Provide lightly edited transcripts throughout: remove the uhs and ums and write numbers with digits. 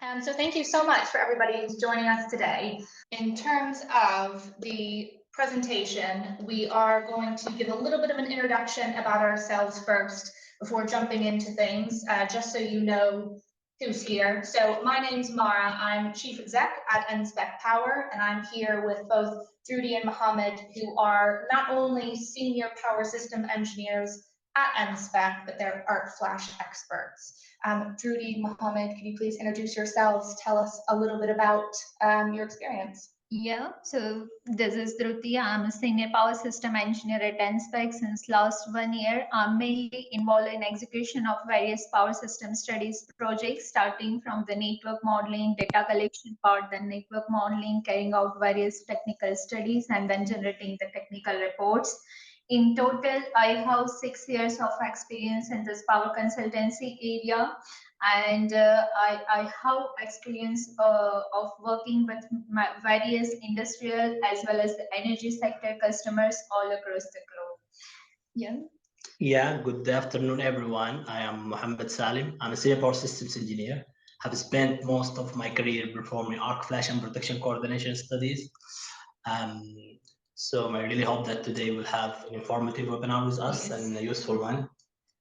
So thank you so much for everybody who's joining us today. In terms of the presentation, we are going to give a little bit of an introduction about ourselves first before jumping into things, just so you know who's here. So my name's Mara, I'm Chief Exec at Enspec Power, and I'm here with both Drudy and Mohammed, who are not only senior power system engineers at Enspec, but they're Art Flash experts. Drudy, Mohammed, can you please introduce yourselves? Tell us a little bit about your experience. Yeah, so this is Dhruti. I'm a senior power system engineer at Enspec since last 1 year. I'm mainly involved in execution of various power system studies projects, starting from the network modeling, data collection part, then network modeling, carrying out various technical studies, and then generating the technical reports. In total, I have 6 years of experience in this power consultancy area, and I have experience of working with various industrial as well as the energy sector customers all across the globe. Yeah. Yeah, good afternoon, everyone. I am Mohammed Salim. I'm a senior power systems engineer. Have spent most of my career performing arc flash and protection coordination studies. So I really hope that today we'll have an informative webinar with us and a useful one.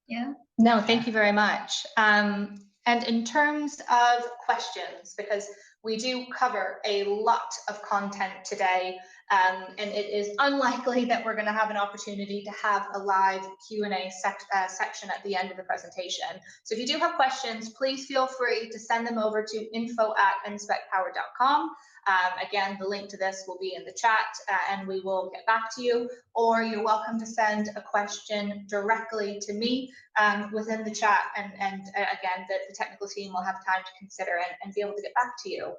Yeah. No, thank you very much. And in terms of questions, because we do cover a lot of content today, and it is unlikely that we're going to have an opportunity to have a live Q&A section at the end of the presentation. So if you do have questions, please feel free to send them over to info@enspecpower.com. Again, the link to this will be in the chat, and we will get back to you, or you're welcome to send a question directly to me within the chat, and again, the technical team will have time to consider and be able to get back to you.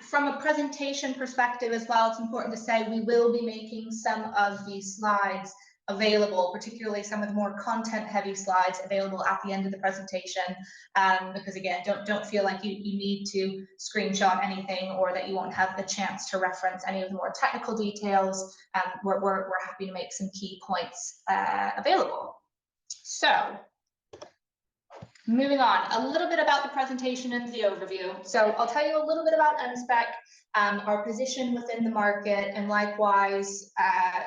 From a presentation perspective as well, it's important to say we will be making some of these slides available, particularly some of the more content-heavy slides available at the end of the presentation, because again, don't feel like you need to screenshot anything or that you won't have the chance to reference any of the more technical details. We're happy to make some key points available. So, moving on, a little bit about the presentation and the overview. So I'll tell you a little bit about Enspec, our position within the market, and likewise,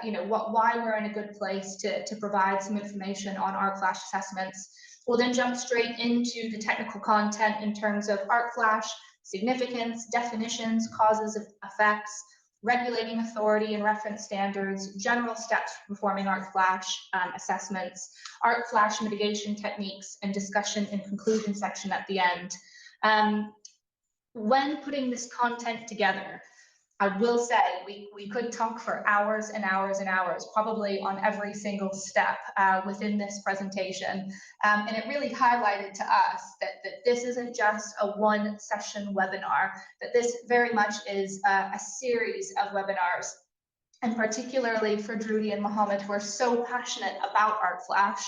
why we're in a good place to provide some information on arc flash assessments. We'll then jump straight into the technical content in terms of arc flash, significance, definitions, causes of effects, regulating authority and reference standards, general steps for performing arc flash assessments, arc flash mitigation techniques, and discussion and conclusion section at the end. When putting this content together, I will say we could talk for hours and hours and hours, probably on every single step within this presentation. And it really highlighted to us that this isn't just a one session webinar, that this very much is a series of webinars. And particularly for Drudy and Mohammed, who are so passionate about arc flash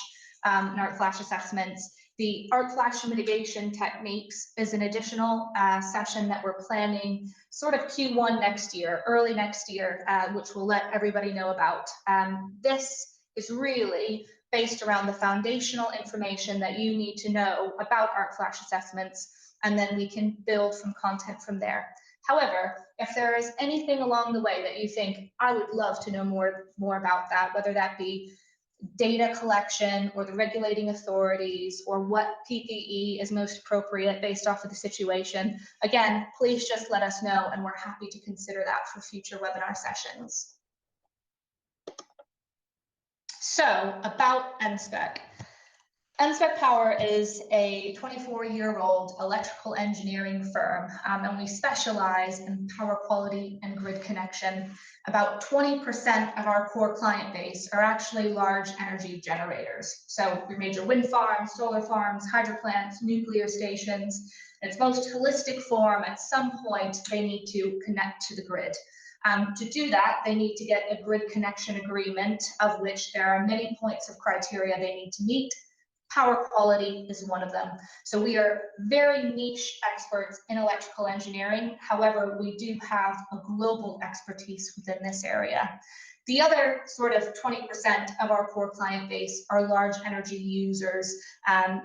and arc flash assessments, the arc flash mitigation techniques is an additional session that we're planning sort of Q1 next year, early next year, which we'll let everybody know about. This is really based around the foundational information that you need to know about arc flash assessments, and then we can build from content from there. However, if there is anything along the way that you think, I would love to know more about that, whether that be data collection or the regulating authorities or what PPE is most appropriate based off of the situation, again, please just let us know and we're happy to consider that for future webinar sessions. So about Enspec. Enspec Power is a 24-year-old electrical engineering firm, and we specialize in power quality and grid connection. About 20% of our core client base are actually large energy generators. So your major wind farms, solar farms, hydro plants, nuclear stations. In its most holistic form, at some point, they need to connect to the grid. To do that, they need to get a grid connection agreement, of which there are many points of criteria they need to meet. Power quality is one of them. So we are very niche experts in electrical engineering. However, we do have a global expertise within this area. The other sort of 20% of our core client base are large energy users,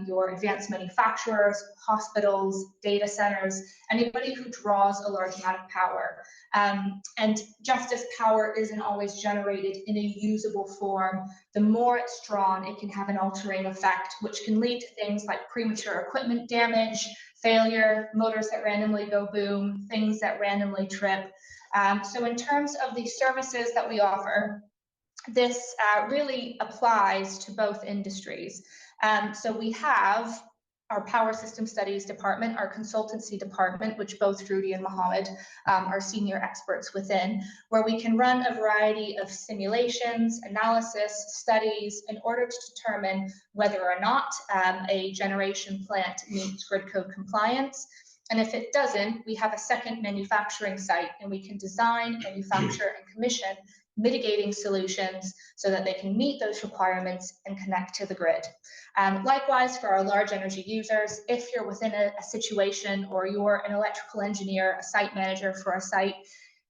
your advanced manufacturers, hospitals, data centers, anybody who draws a large amount of power. And just as power isn't always generated in a usable form, the more it's drawn, it can have an altering effect, which can lead to things like premature equipment damage, failure, motors that randomly go boom, things that randomly trip. So in terms of the services that we offer, this really applies to both industries. So we have our Power System Studies department, our consultancy department, which both Rudy and Mohammed are senior experts within, where we can run a variety of simulations, analysis, studies in order to determine whether or not a generation plant meets grid code compliance. And if it doesn't, we have a second manufacturing site, and we can design, manufacture, and commission mitigating solutions so that they can meet those requirements and connect to the grid. Likewise, for our large energy users, if you're within a situation or you're an electrical engineer, a site manager for a site,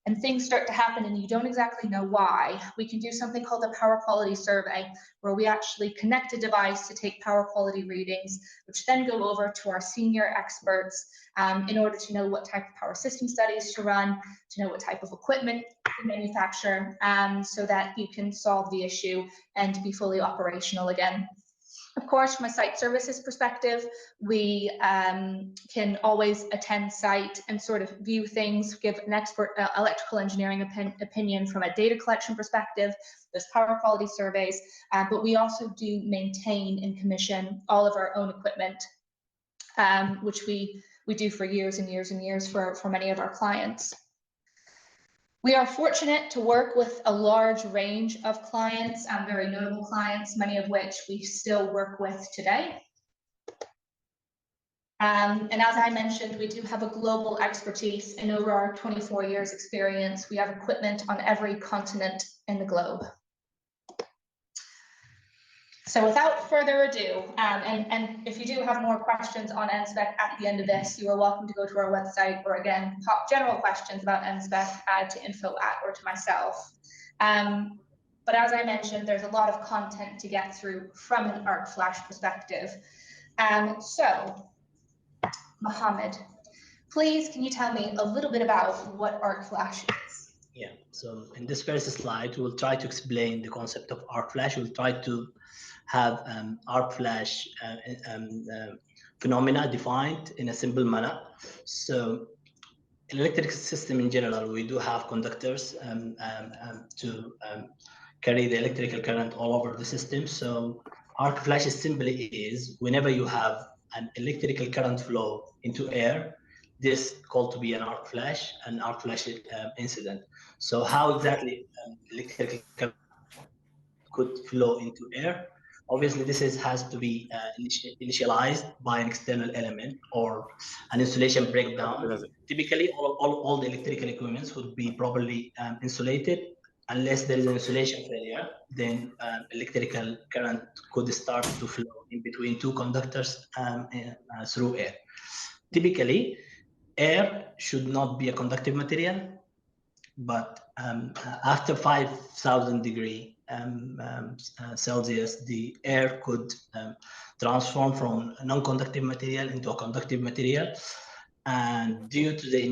and things start to happen and you don't exactly know why, we can do something called a power quality survey, where we actually connect a device to take power quality readings, which then go over to our senior experts in order to know what type of power system studies to run, to know what type of equipment to manufacture, so that you can solve the issue and be fully operational again. Of course, from a site services perspective, we can always attend site and sort of view things, give an expert electrical engineering opinion from a data collection perspective, those power quality surveys, but we also do maintain and commission all of our own equipment, which we do for years and years and years for many of our clients. We are fortunate to work with a large range of clients, very notable clients, many of which we still work with today. And as I mentioned, we do have a global expertise. In over our 24 years experience, we have equipment on every continent in the globe. So without further ado, and if you do have more questions on Enspec at the end of this, you are welcome to go to our website, or again, pop general questions about Enspec to info@ or to myself. But as I mentioned, there's a lot of content to get through from an Arc Flash perspective. So, Mohammed, please, can you tell me a little bit about what Arc Flash is? Yeah, so in this first slide, we'll try to explain the concept of Arc Flash. We'll try to have Arc Flash phenomena defined in a simple manner. So in electric system in general, we do have conductors to carry the electrical current all over the system. So Arc Flash simply is whenever you have an electrical current flow into air, this called to be an arc flash incident. So how exactly electrical current could flow into air? Obviously, this has to be initialized by an external element or an insulation breakdown. Typically, all the electrical equipments would be properly insulated. Unless there is an insulation failure, then electrical current could start to flow in between two conductors through air. Typically, air should not be a conductive material, but after 5,000 degrees Celsius, the air could transform from a non-conductive material into a conductive material. And due to the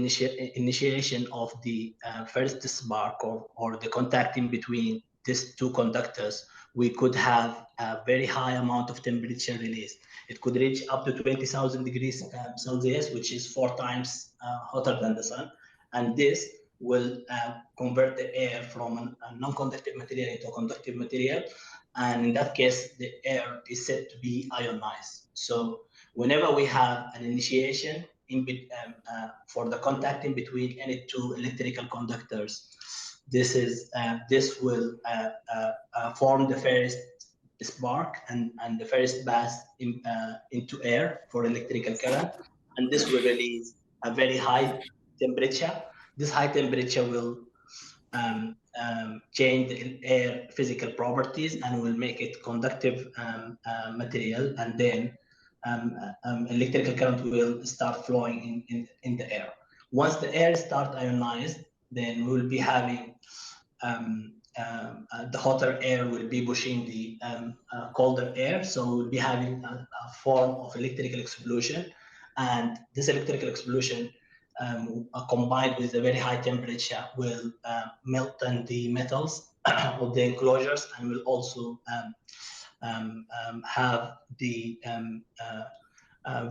initiation of the first spark or the contact in between these two conductors, we could have a very high amount of temperature release. It could reach up to 20,000 degrees Celsius, which is 4 times hotter than the sun. And this will convert the air from a non-conductive material into a conductive material. And in that case, the air is said to be ionized. So whenever we have an initiation for the contact in between any two electrical conductors, this will form the first spark and the first pass into air for electrical current, and this will release a very high temperature. This high temperature will change the air physical properties and will make it conductive material, and then electrical current will start flowing in the air. Once the air starts ionized, then we'll be having the hotter air will be pushing the colder air, so we'll be having a form of electrical explosion, and this electrical explosion combined with a very high temperature will melt the metals of the enclosures, and will also have the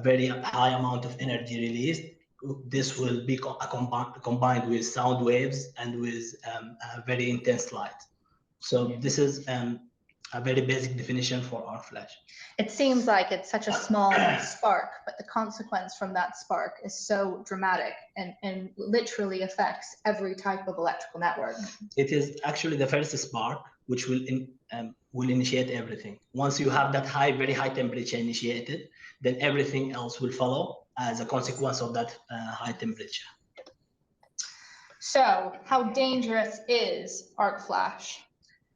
very high amount of energy released. This will be combined with sound waves and with very intense light. So this is a very basic definition for arc flash. It seems like it's such a small spark, but the consequence from that spark is so dramatic and literally affects every type of electrical network. It is actually the first spark which will initiate everything. Once you have that very high temperature initiated, then everything else will follow as a consequence of that high temperature. So, how dangerous is arc flash?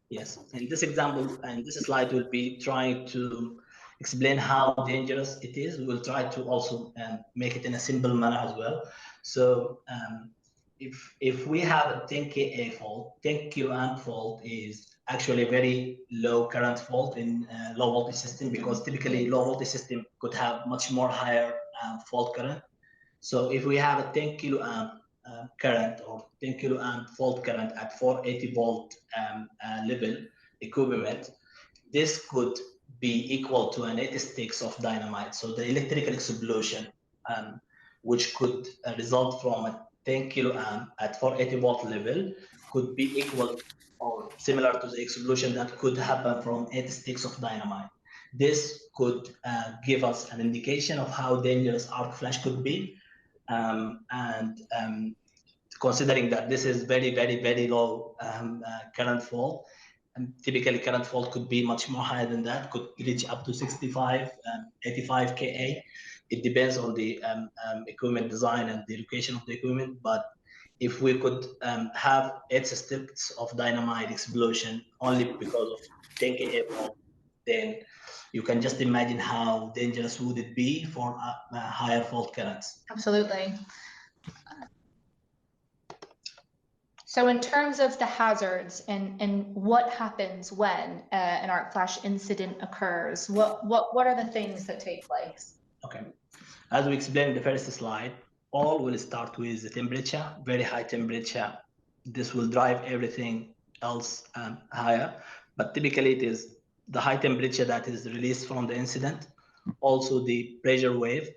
Yes, in this example, and this slide will be trying to explain how dangerous it is. We will try to also make it in a simple manner as well. So if we have a 10 kA fault, 10 kiloamp fault is actually a very low current fault in low voltage system, because typically low voltage system could have much more higher fault current. So if we have a 10 kiloamp current or 10 kiloamp fault current at 480 volt level equivalent, this could be equal to an 80 sticks of dynamite. So the electrical explosion, which could result from a 10 kiloamp at 480 volt level, could be equal or similar to the explosion that could happen from 80 sticks of dynamite. This could give us an indication of how dangerous arc flash could be. Considering that this is very, very, very low current fault, and typically current fault could be much more higher than that, could reach up to 65, 85 kA. It depends on the equipment design and the location of the equipment. But if we could have 8 sticks of dynamite explosion only because of 10 kA fault, then you can just imagine how dangerous would it be for higher fault currents. Absolutely. So in terms of the hazards and what happens when an arc flash incident occurs, what are the things that take place? Okay, as we explained in the first slide, all will start with the temperature, very high temperature. This will drive everything else higher, but typically it is the high temperature that is released from the incident. Also the pressure waves,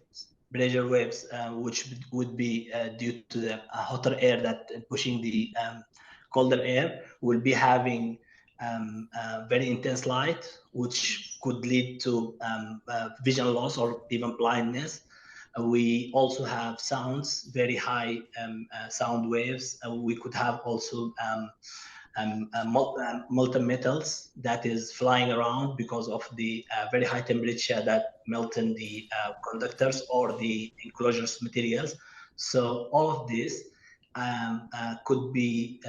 which would be due to the hotter air that pushing the colder air, will be having very intense light, which could lead to vision loss or even blindness. We also have sounds, very high sound waves. We could have also molten metals that is flying around because of the very high temperature that melting the conductors or the enclosures materials. So all of this could be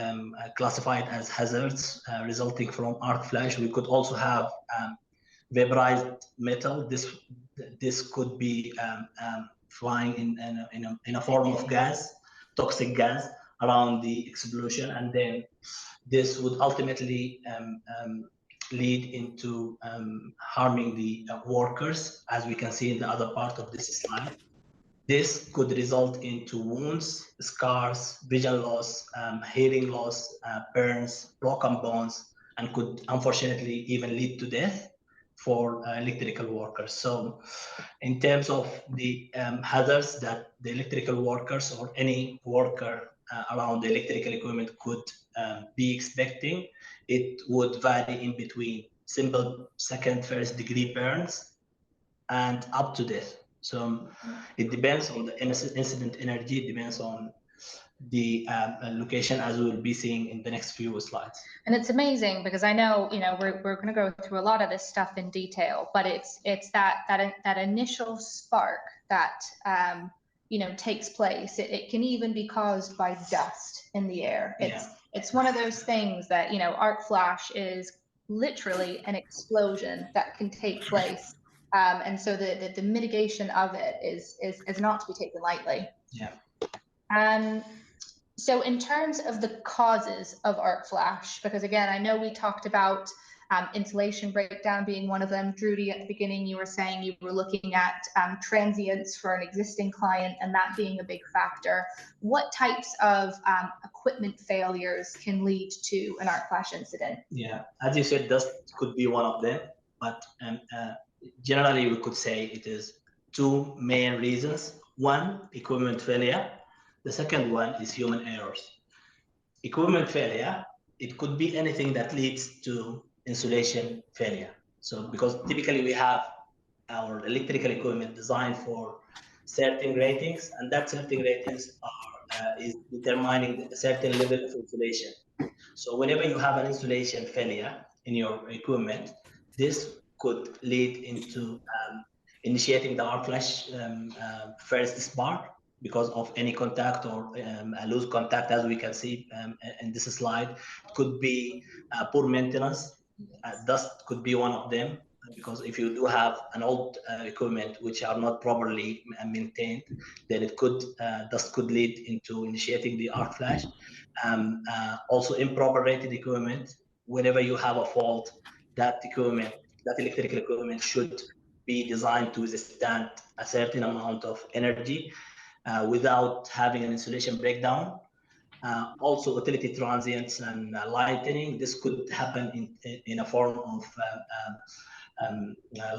classified as hazards resulting from arc flash. We could also have vaporized metal. This could be flying in a form of gas, toxic gas around the explosion, and then this would ultimately lead into harming the workers, as we can see in the other part of this slide. This could result into wounds, scars, vision loss, hearing loss, burns, broken bones, and could unfortunately even lead to death for electrical workers. So in terms of the hazards that the electrical workers or any worker around the electrical equipment could be expecting, it would vary in between simple second, first degree burns and up to death. So it depends on the incident energy, it depends on the location, as we'll be seeing in the next few slides. And it's amazing because I know, we're going to go through a lot of this stuff in detail, but it's that initial spark that takes place. It can even be caused by dust in the air. It's one of those things that arc flash is literally an explosion that can take place, and so the mitigation of it is not to be taken lightly. Yeah. So in terms of the causes of arc flash, because again, I know we talked about insulation breakdown being one of them. Drudy, at the beginning, you were saying you were looking at transients for an existing client and that being a big factor. What types of equipment failures can lead to an arc flash incident? Yeah, as you said, dust could be one of them, but generally we could say it is two main reasons. One, equipment failure. The second one is human errors. Equipment failure, it could be anything that leads to insulation failure. So because typically we have our electrical equipment designed for certain ratings, and that certain ratings is determining a certain level of insulation. So whenever you have an insulation failure in your equipment, this could lead into initiating the arc flash first spark because of any contact or a loose contact, as we can see in this slide. It could be poor maintenance. Dust could be one of them, because if you do have an old equipment which are not properly maintained, then it could dust could lead into initiating the arc flash. Also improper rated equipment. Whenever you have a fault, that equipment, that electrical equipment should be designed to withstand a certain amount of energy without having an insulation breakdown. Also utility transients and lightning. This could happen in a form of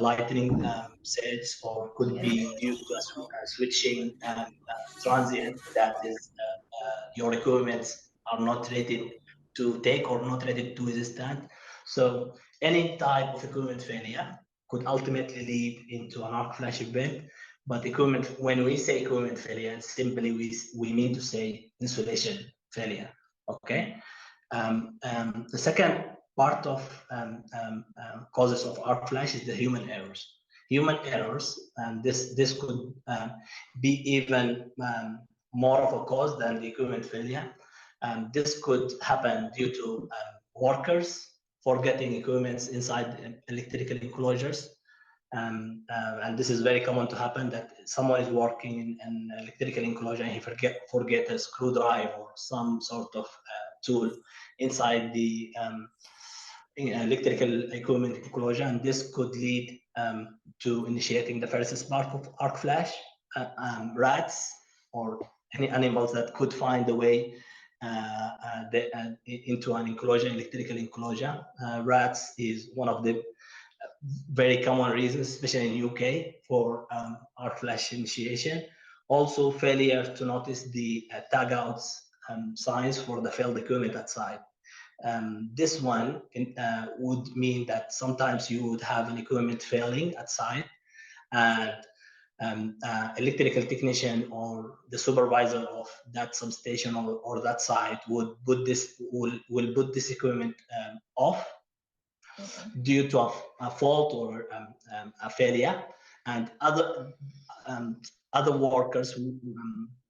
lightning sets, or could be due to a switching transient that is your equipments are not rated to take or not rated to withstand. So any type of equipment failure could ultimately lead into an arc flash event. But equipment, when we say equipment failure, simply we mean to say insulation failure. Okay. The second part of causes of arc flash is the human errors. Human errors, and this could be even more of a cause than the equipment failure. This could happen due to workers forgetting equipments inside electrical enclosures. And this is very common to happen, that someone is working in an electrical enclosure and he forget a screwdriver or some sort of tool inside the electrical equipment enclosure, and this could lead to initiating the first spark of arc flash. Rats or any animals that could find a way into an enclosure, electrical enclosure. Rats is one of the very common reasons, especially in UK, for arc flash initiation. Also, failure to notice the tagouts signs for the failed equipment outside. This one would mean that sometimes you would have an equipment failing outside, and electrical technician or the supervisor of that substation or that site will put this equipment off due to a fault or a failure, and other workers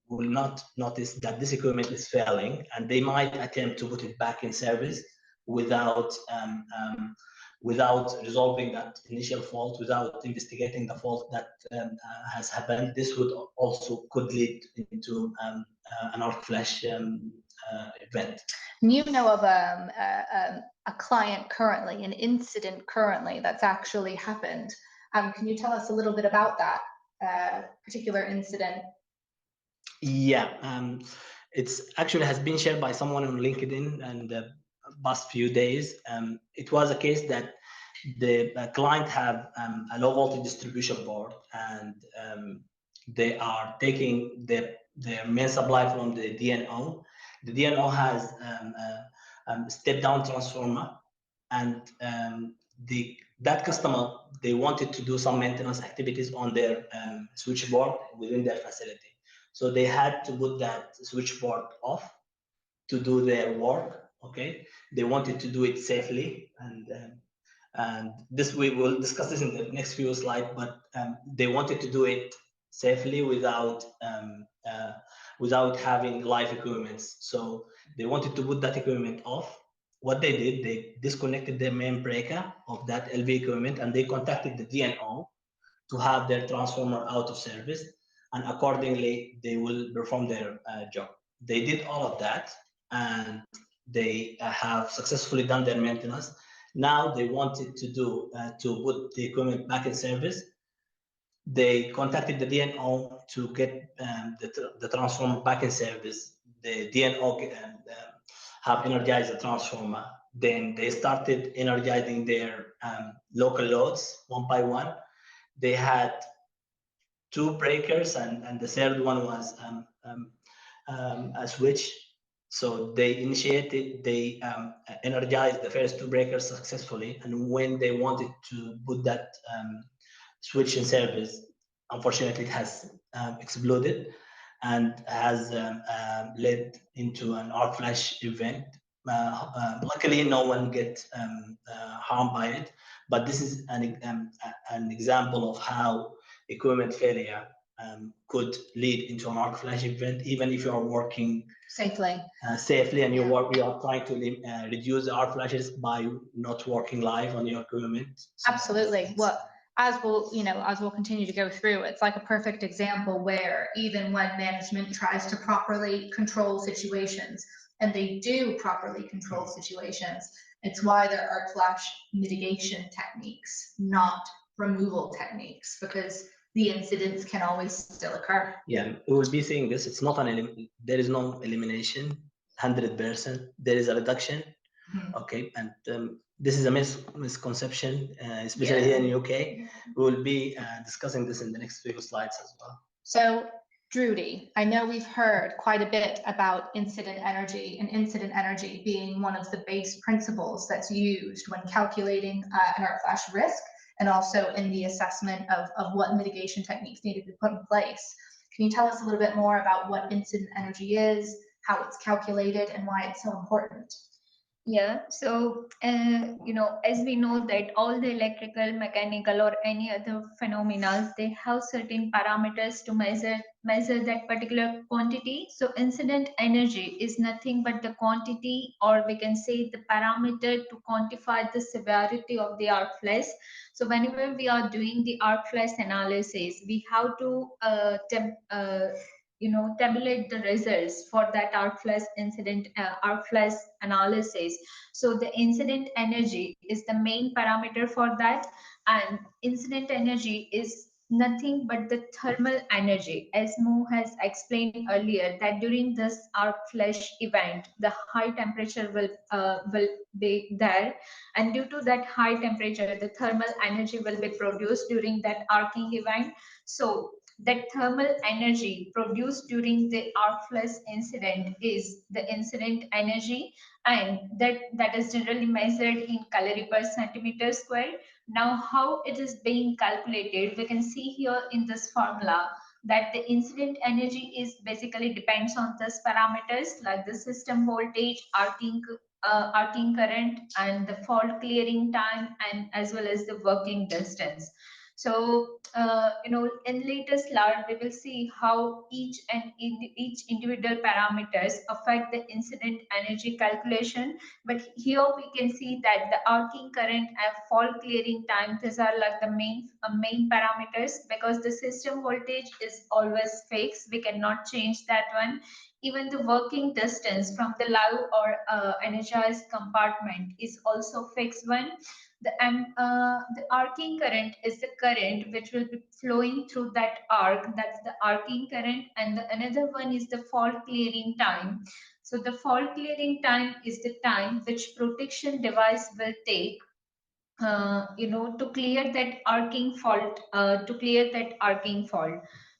will not notice that this equipment is failing, and they might attempt to put it back in service without resolving that initial fault, without investigating the fault that has happened. This would also could lead into an arc flash event. You know of a client currently, an incident currently that's actually happened. Can you tell us a little bit about that particular incident? Yeah, it's actually has been shared by someone on LinkedIn and the past few days. It was a case that the client have a low voltage distribution board, and they are taking their main supply from the DNO. The DNO has a step down transformer, and that customer, they wanted to do some maintenance activities on their switchboard within their facility. So they had to put that switchboard off to do their work. Okay, they wanted to do it safely, and this we will discuss this in the next few slides. But they wanted to do it safely without having live equipments. So they wanted to put that equipment off. What they did, they disconnected the main breaker of that LV equipment, and they contacted the DNO to have their transformer out of service, and accordingly they will perform their job. they did all of that, and they have successfully done their maintenance. Now they wanted to do to put the equipment back in service. They contacted the DNO to get the transformer back in service. The DNO have energized the transformer. Then they started energizing their local loads one by one. They had two breakers, and the third one was a switch. So they energized the first two breakers successfully. And when they wanted to put that switch in service, unfortunately, it has exploded and has led into an arc flash event. Luckily, no one gets harmed by it, but this is an example of how equipment failure could lead into an arc flash event, even if you are working safely and you are trying to reduce the arc flashes by not working live on your equipment. So absolutely. As we'll continue to go through, it's like a perfect example where even when management tries to properly control situations, and they do properly control situations, it's why there are flash mitigation techniques, not removal techniques, because the incidents can always still occur. Yeah, we will be seeing this. It's not there is no elimination, 100%. There is a reduction. Mm-hmm. Okay, and this is a misconception, especially here in UK. We will be discussing this in the next few slides as well. So, Drudy, I know we've heard quite a bit about incident energy, and incident energy being one of the base principles that's used when calculating an arc flash risk, and also in the assessment of what mitigation techniques need to be put in place. Can you tell us a little bit more about what incident energy is, how it's calculated, and why it's so important? Yeah, so, as we know that all the electrical, mechanical, or any other phenomena, they have certain parameters to measure that particular quantity. So incident energy is nothing but the quantity, or we can say the parameter to quantify the severity of the arc flash. So whenever we are doing the arc flash analysis, we have to tabulate the results for that arc flash incident, arc flash analysis. So the incident energy is the main parameter for that, and incident energy is nothing but the thermal energy, as Mo has explained earlier, that during this arc flash event, the high temperature will be there, and due to that high temperature, the thermal energy will be produced during that arcing event. So that thermal energy produced during the arc flash incident is the incident energy, and that is generally measured in calorie per centimeter square. Now, how it is being calculated, we can see here in this formula that the incident energy is basically depends on these parameters like the system voltage, arcing current, and the fault clearing time, and as well as the working distance. So, in later slide, we will see how each individual parameters affect the incident energy calculation. But here we can see that the arcing current and fault clearing time, these are like the main parameters, because the system voltage is always fixed. We cannot change that one. Even the working distance from the live or energized compartment is also fixed one. The arcing current is the current which will be flowing through that arc. That's the arcing current. And another one is the fault clearing time. So the fault clearing time is the time which protection device will take to clear that arcing fault,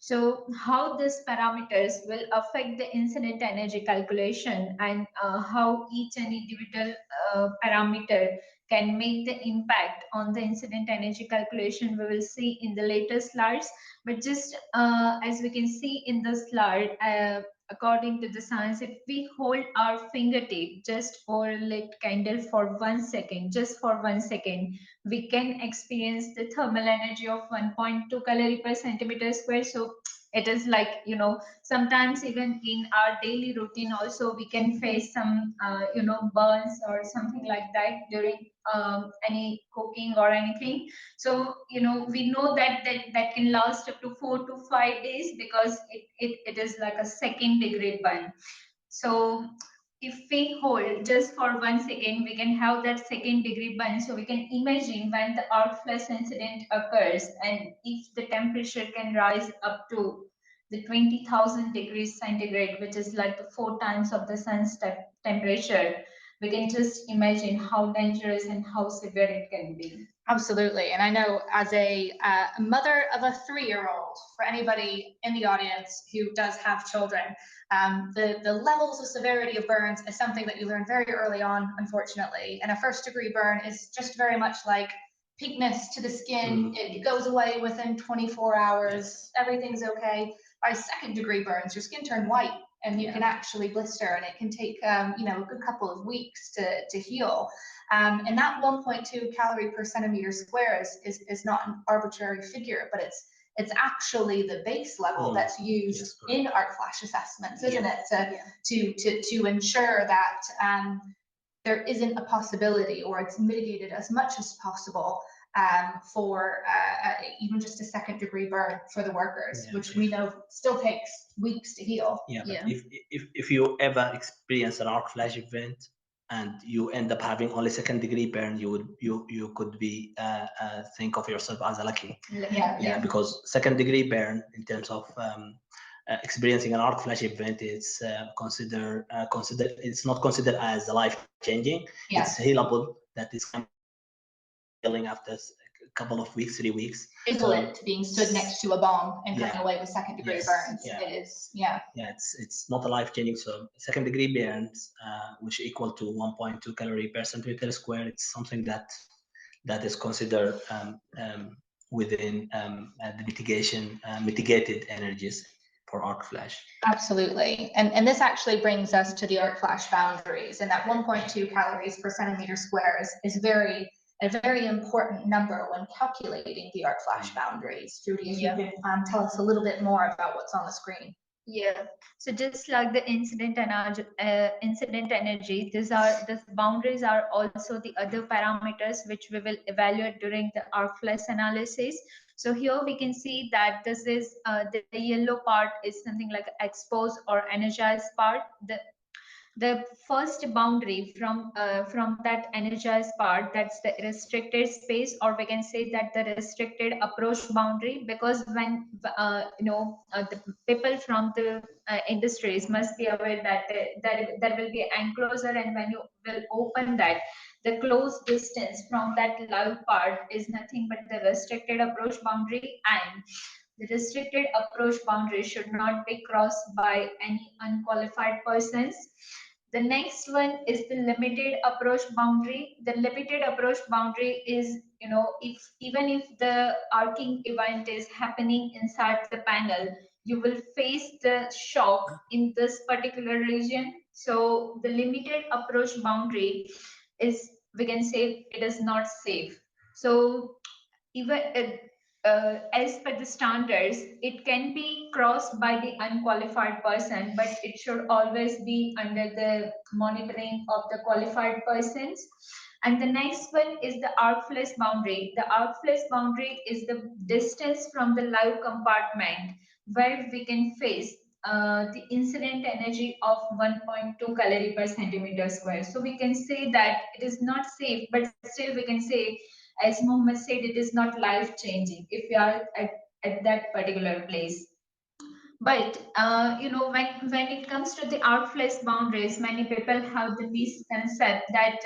So how these parameters will affect the incident energy calculation, and how each and individual parameter can make the impact on the incident energy calculation, we will see in the later slides. But just as we can see in the slide, according to the science, if we hold our fingertip just or lit candle for 1 second, just for 1 second, we can experience the thermal energy of 1.2 calorie per centimeter square. So it is like, sometimes even in our daily routine also, we can face some, burns or something like that during any cooking or anything. So, we know that can last up to 4 to 5 days, because it is like a second degree burn. So if we hold just for 1 second, we can have that second degree burn. So we can imagine when the arc flash incident occurs, and if the temperature can rise up to the 20,000 degrees centigrade, which is like the 4 times of the sun's temperature, we can just imagine how dangerous and how severe it can be. Absolutely. And I know as a mother of a 3-year-old, for anybody in the audience who does have children, the levels of severity of burns is something that you learn very early on, unfortunately. And a 1st-degree burn is just very much like pinkness to the skin. It goes away within 24 hours. Everything's okay. By 2nd-degree burns, your skin turned white and you can actually blister, and it can take a good couple of weeks to heal. And that 1.2 calorie per centimeter square is not an arbitrary figure, but it's actually the base level that's used in arc flash assessments, isn't it? To ensure that there isn't a possibility, or it's mitigated as much as possible for even just a 2nd-degree burn for the workers, which we know still takes weeks to heal. But if you ever experience an arc flash event and you end up having only 2nd-degree burn, you could be think of yourself as a lucky. Because 2nd-degree burn, in terms of experiencing an arc flash event, it's considered it's not considered as life changing. It's healable. That is healing after a couple of weeks, 3 weeks. Equivalent to being stood next to a bomb and coming away with 2nd-degree burns. It is. It's not a life changing. So 2nd-degree burns, which equal to 1.2 calorie per centimeter square, it's something that is considered within the mitigated energies for arc flash. Absolutely. And this actually brings us to the arc flash boundaries, and that 1.2 calories per centimeter square is a very important number when calculating the arc flash boundaries. Judy, if you can tell us a little bit more about what's on the screen. So just like the incident energy, these boundaries are also the other parameters which we will evaluate during the arc flash analysis. So here we can see that this is the yellow part is something like exposed or energized part. The first boundary from that energized part, that's the restricted space, or we can say that the restricted approach boundary, because when the people from the industries must be aware that there will be an enclosure, and when you will open that, the close distance from that live part is nothing but the restricted approach boundary, and the restricted approach boundary should not be crossed by any unqualified persons. The next one is the limited approach boundary. The limited approach boundary is, even if the arcing event is happening inside the panel, you will face the shock in this particular region. So the limited approach boundary is, we can say, it is not safe. So even as per the standards, it can be crossed by the unqualified person, but it should always be under the monitoring of the qualified persons. And the next one is the arc flash boundary. The arc flash boundary is the distance from the live compartment where we can face the incident energy of 1.2 calorie per centimeter square. So we can say that it is not safe, but still we can say, as Mohammed said, it is not life changing if we are at that particular place. But when it comes to the arc flash boundaries, many people have the misconcept that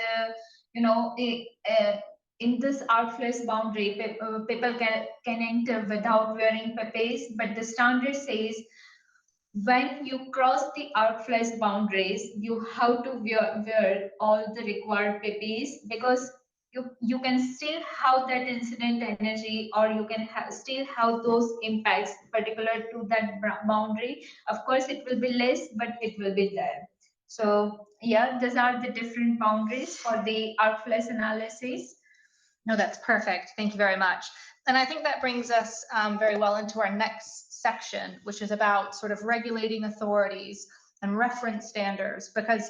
in this arc flash boundary, people can enter without wearing pepes, but the standard says when you cross the arc flash boundaries, you have to wear all the required pepes, because you can still have that incident energy, or you can still have those impacts particular to that boundary. Of course, it will be less, but it will be there. So these are the different boundaries for the arc flash analysis. No, that's perfect. Thank you very much. And I think that brings us very well into our next section, which is about sort of regulating authorities and reference standards, because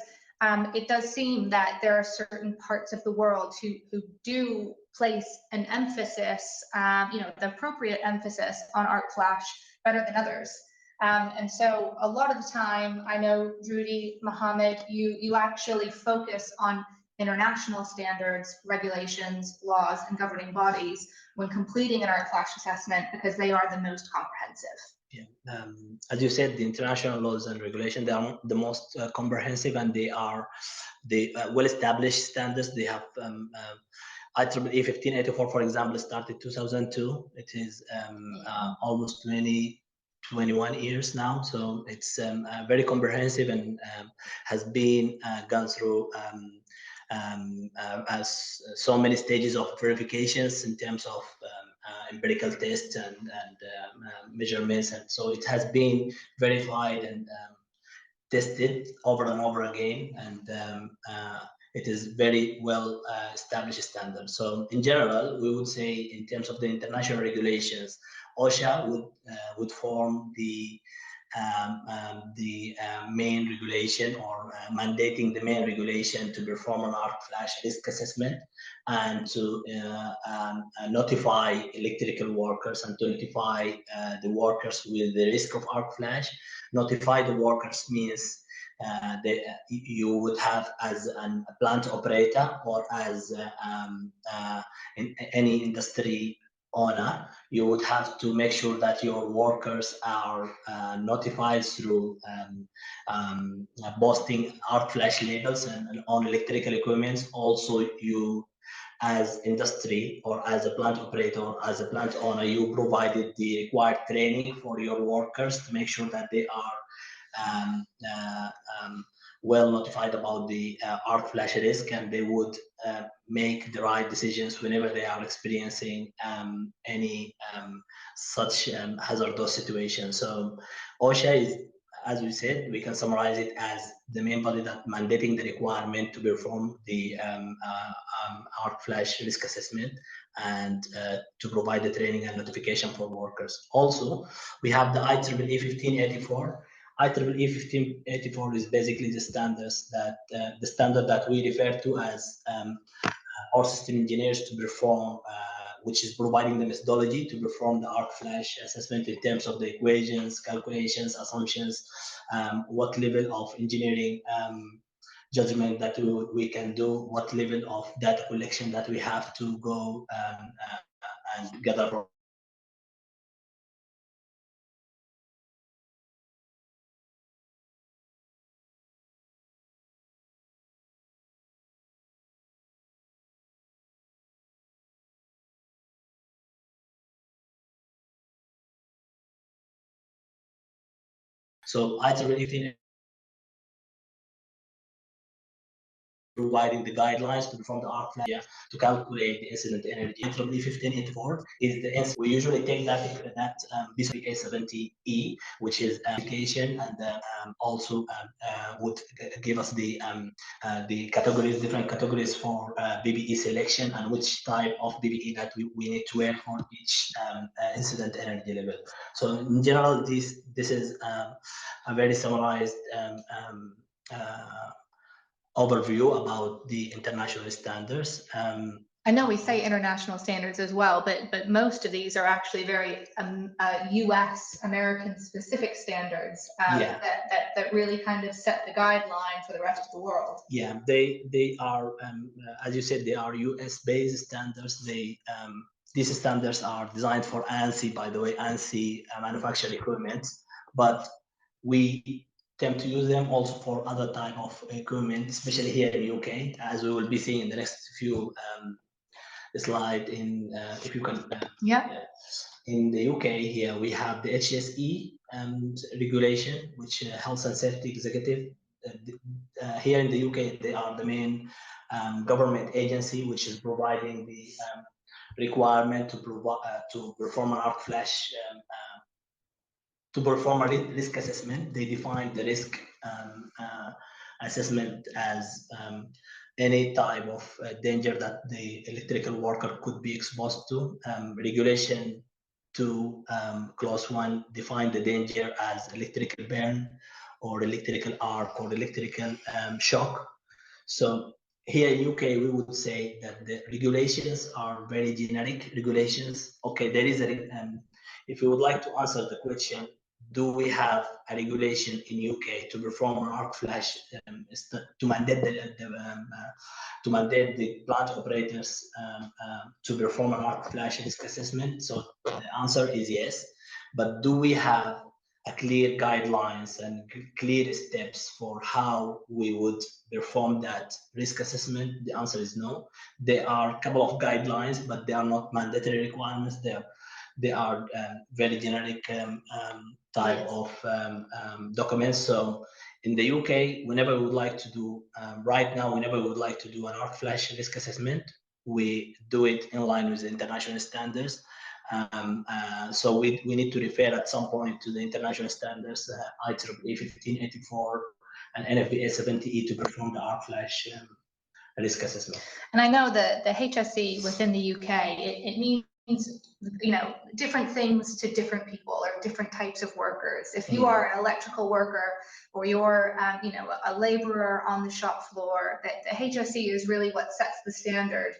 it does seem that there are certain parts of the world who do place an emphasis, the appropriate emphasis on arc flash better than others. And so a lot of the time, I know, Rudy, Mohammed, you actually focus on international standards, regulations, laws, and governing bodies when completing an arc flash assessment because they are the most comprehensive. Yeah. As you said, the international laws and regulations, they are the most comprehensive, and they are the well-established standards. They have IEEE 1584, for example, started 2002. It is almost 21 years now, so it's very comprehensive and has been gone through as so many stages of verifications in terms of empirical tests and measurements, and so it has been verified and tested over and over again, and it is very well established standard. So in general, we would say in terms of the international regulations, OSHA would form the main regulation, or mandating the main regulation to perform an arc flash risk assessment and to notify electrical workers and to notify the workers with the risk of arc flash. Notify the workers means you would have as a plant operator or as in any industry owner, you would have to make sure that your workers are notified through posting arc flash labels and on electrical equipment. Also, you as industry or as a plant operator or as a plant owner, you provided the required training for your workers to make sure that they are well notified about the arc flash risk, and they would make the right decisions whenever they are experiencing any such hazardous situation. So OSHA is, as we said, we can summarize it as the main body that mandating the requirement to perform the arc flash risk assessment and to provide the training and notification for workers. Also, we have the IEEE 1584. IEEE 1584 is basically the standards that the standard that we refer to as our system engineers to perform, which is providing the methodology to perform the arc flash assessment in terms of the equations, calculations, assumptions, what level of engineering judgment that we can do, what level of data collection that we have to go and gather. So IEEE providing the guidelines to perform the arc flash to calculate the incident energy. IEEE 1584 is the Enspec. We usually take that A70E, which is application, and also would give us the categories, different categories for BBE selection and which type of BBE that we need to wear for each incident energy level. So in general, this is a very summarized overview about the international standards. I know we say international standards as well, but most of these are actually very U.S. American specific standards that really kind of set the guideline for the rest of the world. Yeah, they are, as you said, they are U.S. based standards. These standards are designed for ANSI, by the way, ANSI manufactured equipment, but we tend to use them also for other type of equipment, especially here in the UK, as we will be seeing in the next few slide. In if you can, in the UK here we have the HSE regulation, which Health and Safety Executive. Here in the UK, they are the main government agency which is providing the requirement to perform an arc flash. To perform a risk assessment, they define the risk assessment as any type of danger that the electrical worker could be exposed to. Regulation 2 clause 1 define the danger as electrical burn or electrical arc or electrical shock. So here in UK, we would say that the regulations are very generic regulations. Okay, there is a if you would like to answer the question, do we have a regulation in UK to perform an arc flash to mandate to mandate the plant operators to perform an arc flash risk assessment? So the answer is yes. But do we have a clear guidelines and clear steps for how we would perform that risk assessment? The answer is no. There are a couple of guidelines, but they are not mandatory requirements. They are very generic type of documents. So in the UK, whenever we would like to do, right now, whenever we would like to do an arc flash risk assessment, we do it in line with international standards. So we need to refer at some point to the international standards, IEEE 1584 and NFPA 70E to perform the arc flash risk assessment. And I know that the HSE within the UK, it means, you know, different things to different people or different types of workers. If you are an electrical worker or you're, you know, a laborer on the shop floor, the HSE is really what sets the standard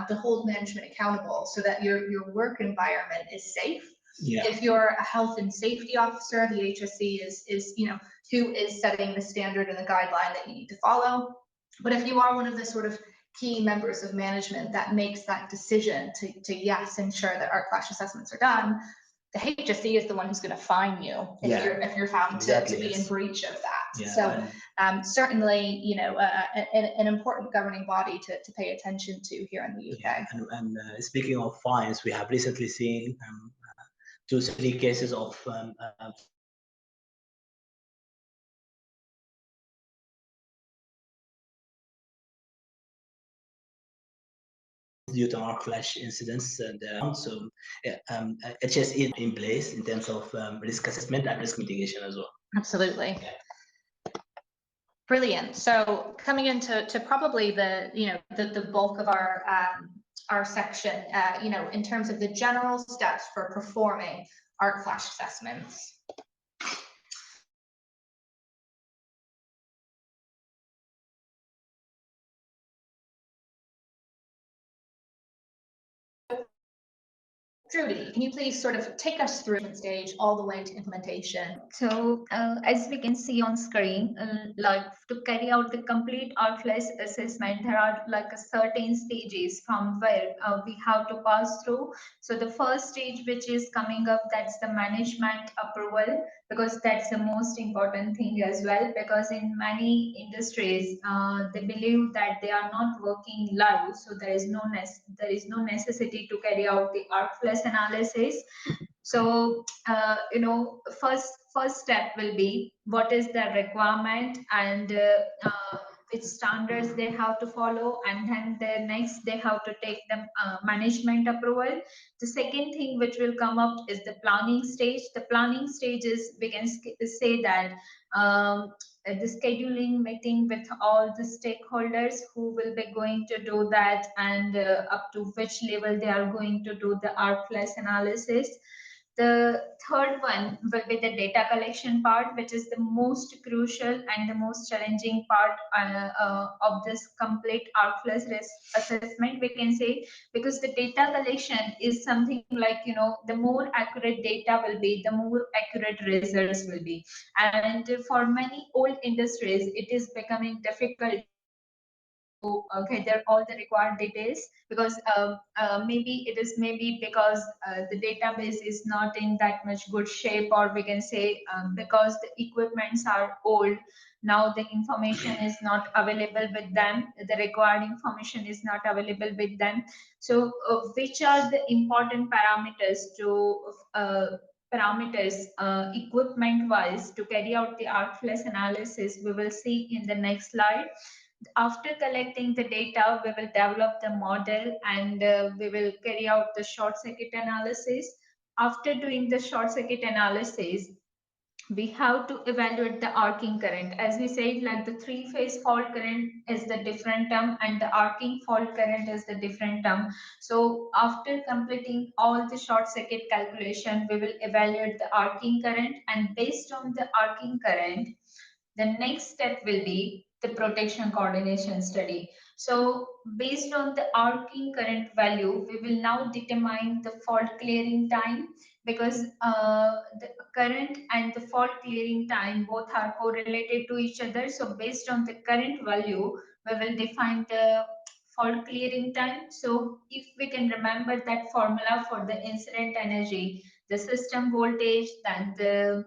to hold management accountable so that your work environment is safe. Yeah. If you're a health and safety officer, the HSE is, you know, who is setting the standard and the guideline that you need to follow. But if you are one of the sort of key members of management that makes that decision to yes, ensure that arc flash assessments are done, the HSE is the one who's going to fine you if you're found to be in breach of that. Yeah, so certainly, you know, an important governing body to pay attention to here in the UK. Yeah, and speaking of fines, we have recently seen 2-3 cases of due to arc flash incidents, and so HSE is in place in terms of risk assessment and risk mitigation as well. Absolutely. Yeah. Brilliant. So coming into probably the bulk of our section, you know, in terms of the general steps for performing arc flash assessments. Trudy, can you please sort of take us through the stage all the way to implementation? So as we can see on screen, like to carry out the complete arc flash assessment, there are like a certain stages from where we have to pass through. So the first stage which is coming up, that's the management approval, because that's the most important thing as well, because in many industries they believe that they are not working live, so there is no necessity to carry out the arc flash analysis. So you know, first step will be what is the requirement and which standards they have to follow, and then the next they have to take the management approval. The second thing which will come up is the planning stage. The planning stage is, we can say that the scheduling meeting with all the stakeholders who will be going to do that, and up to which level they are going to do the arc flash analysis. The third one will be the data collection part, which is the most crucial and the most challenging part of this complete arc flash risk assessment, we can say, because the data collection is something like, you know, the more accurate data will be, the more accurate results will be. And for many old industries, it is becoming difficult gather all the required details, because maybe because the database is not in that much good shape, or we can say because the equipments are old. Now the information is not available with them, the required information is not available with them. So which are the important parameters equipment wise to carry out the arc flash analysis, we will see in the next slide. After collecting the data, we will develop the model, and we will carry out the short circuit analysis. After doing the short circuit analysis, we have to evaluate the arcing current. As we said, like the 3-phase fault current is the different term and the arcing fault current is the different term. So after completing all the short circuit calculation, we will evaluate the arcing current, and based on the arcing current, the next step will be the protection coordination study. So based on the arcing current value, we will now determine the fault clearing time, because the current and the fault clearing time both are correlated to each other. So based on the current value, we will define the fault clearing time. So if we can remember that formula for the incident energy, the system voltage, then the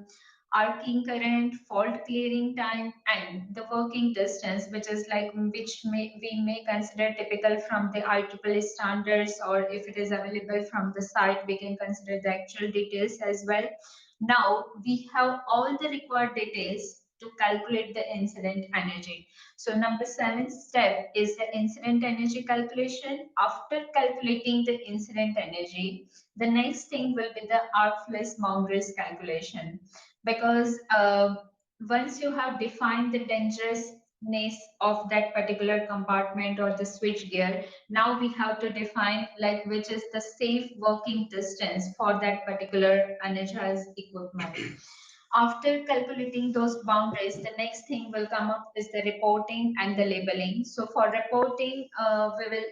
arcing current, fault clearing time, and the working distance, which is like we may consider typical from the IEEE standards, or if it is available from the site, we can consider the actual details as well. Now we have all the required details to calculate the incident energy. So number 7 step is the incident energy calculation. After calculating the incident energy, the next thing will be the arc flash boundaries calculation, because once you have defined the dangerousness of that particular compartment or the switch gear, now we have to define like which is the safe working distance for that particular energized equipment. After calculating those boundaries, the next thing will come up is the reporting and the labeling. So for reporting, we will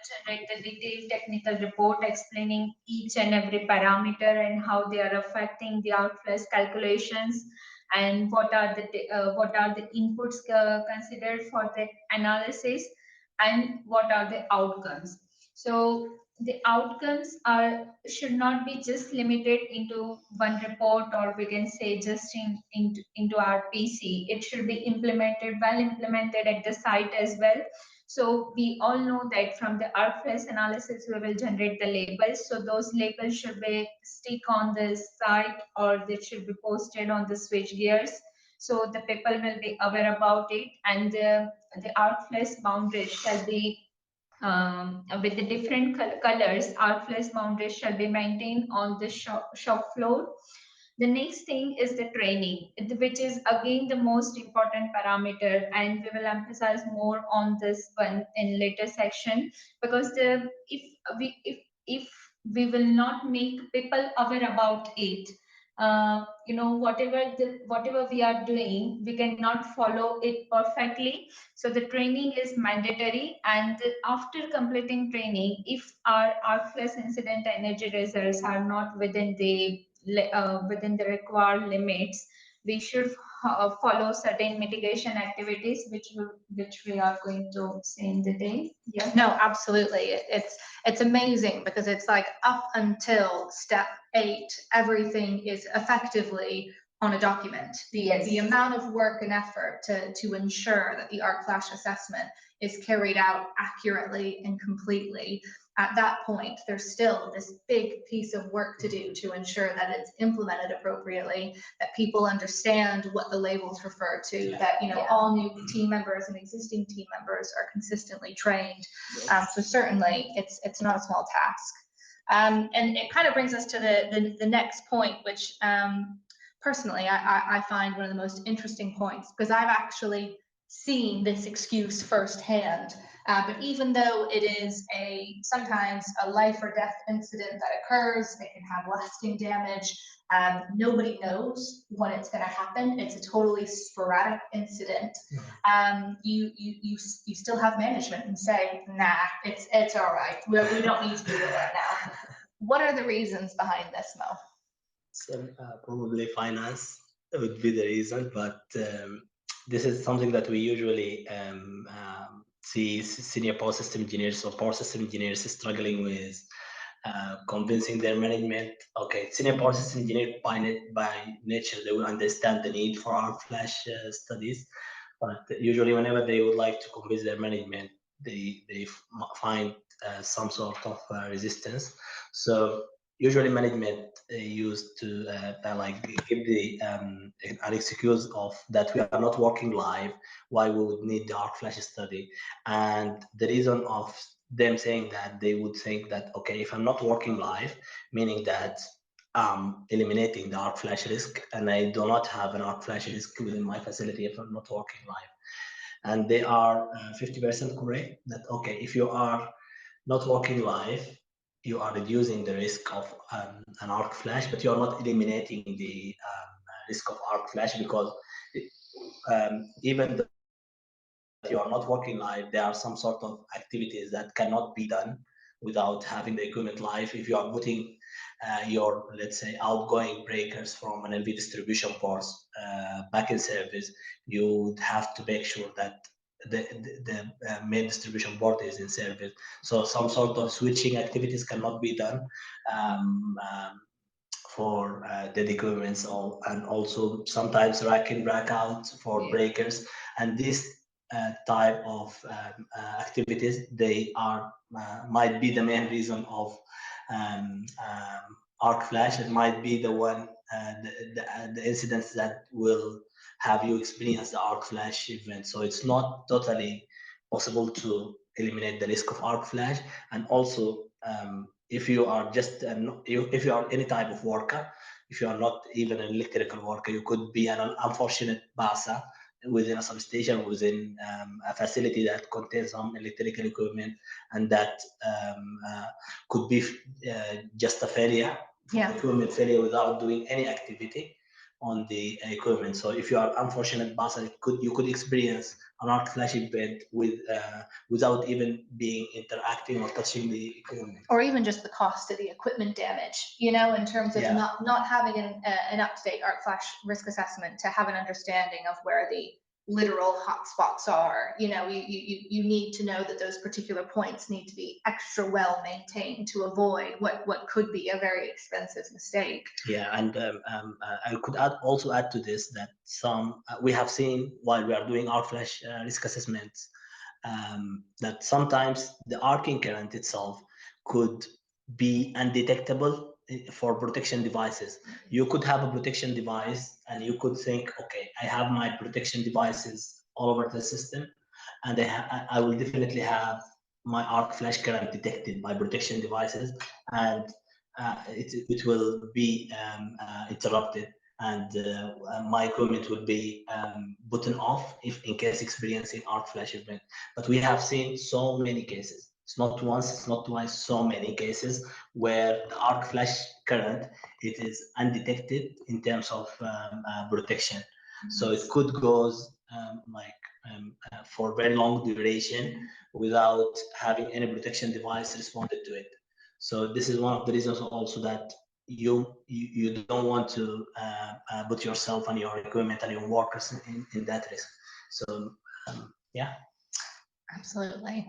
generate the detailed technical report explaining each and every parameter and how they are affecting the outflow calculations, and what are the inputs considered for the analysis, and what are the outcomes. So the outcomes are should not be just limited into one report, or we can say just into our PC. It should be implemented, well implemented at the site as well. So we all know that from the arc flash analysis, we will generate the labels. So those labels should be stick on the site, or they should be posted on the switch gears. So the people will be aware about it, and the arc flash boundaries shall be with the different colors. Arc flash boundaries shall be maintained on the shop floor. The next thing is the training, which is again the most important parameter, and we will emphasize more on this one in later section, because if we will not make people aware about it, whatever we are doing, we cannot follow it perfectly. So the training is mandatory, and after completing training, if our flash incident energy results are not within the required limits, we should follow certain mitigation activities, which we are going to see in the day. Yeah. No, absolutely. It's amazing because it's like up until step 8, everything is effectively on a document. The amount of work and effort to ensure that the arc flash assessment is carried out accurately and completely. At that point, there's still this big piece of work to do to ensure that it's implemented appropriately, that people understand what the labels refer to, that all new team members and existing team members are consistently trained. So certainly, it's not a small task. And it kind of brings us to the next point, which personally I find one of the most interesting points, because I've actually seen this excuse firsthand. But even though it is sometimes a life or death incident that occurs, it can have lasting damage. Nobody knows when it's going to happen. It's a totally sporadic incident. You still have management and say, nah, it's all right. We don't need to do it right now. What are the reasons behind this, Mo? So probably finance would be the reason, but this is something that we usually see senior power system engineers or power system engineers struggling with convincing their management. Okay, senior power system engineer by nature, they will understand the need for our flash studies, but usually whenever they would like to convince their management, they find some sort of resistance. So usually management used to like give the an excuse of that we are not working live, why we would need the arc flash study. And the reason of them saying that, they would think that, okay, if I'm not working live, meaning that eliminating the arc flash risk, and I do not have an arc flash risk within my facility if I'm not working live. And they are 50% correct that, okay, if you are not working live, you are reducing the risk of an arc flash, but you are not eliminating the risk of arc flash, because even you are not working live, there are some sort of activities that cannot be done without having the equipment live. If you are putting your, let's say, outgoing breakers from an LV distribution force back in service, you would have to make sure that the main distribution board is in service. So some sort of switching activities cannot be done for dead equipments, and also sometimes rack in, rack out for breakers. And this type of activities, they are might be the main reason of arc flash. It might be the one the incidents that will have you experience the arc flash event. So it's not totally possible to eliminate the risk of arc flash. And also if you are just if you are any type of worker, if you are not even an electrical worker, you could be an unfortunate BASA within a substation, within a facility that contains some electrical equipment, and that could be just a failure, equipment failure without doing any activity on the equipment. So if you are unfortunate BASA, you could experience an arc flash event without even being interacting or touching the equipment. Or even just the cost of the equipment damage, you know, in terms of not having an up-to-date arc flash risk assessment to have an understanding of where the literal hotspots are. You know, you need to know that those particular points need to be extra well maintained to avoid what could be a very expensive mistake. Yeah, and I could also add to this that some we have seen while we are doing arc flash risk assessments that sometimes the arcing current itself could be undetectable for protection devices. You could have a protection device and you could think, okay, I have my protection devices all over the system, and I will definitely have my arc flash current detected by protection devices, and it will be interrupted, and my equipment will be button off if in case experiencing arc flash event. But we have seen so many cases. It's not once, it's not twice, so many cases where the arc flash current, it is undetected in terms of protection. So it could go for very long duration without having any protection device responded to it. So this is one of the reasons also that you don't want to put yourself and your equipment and your workers in that risk. So yeah. Absolutely.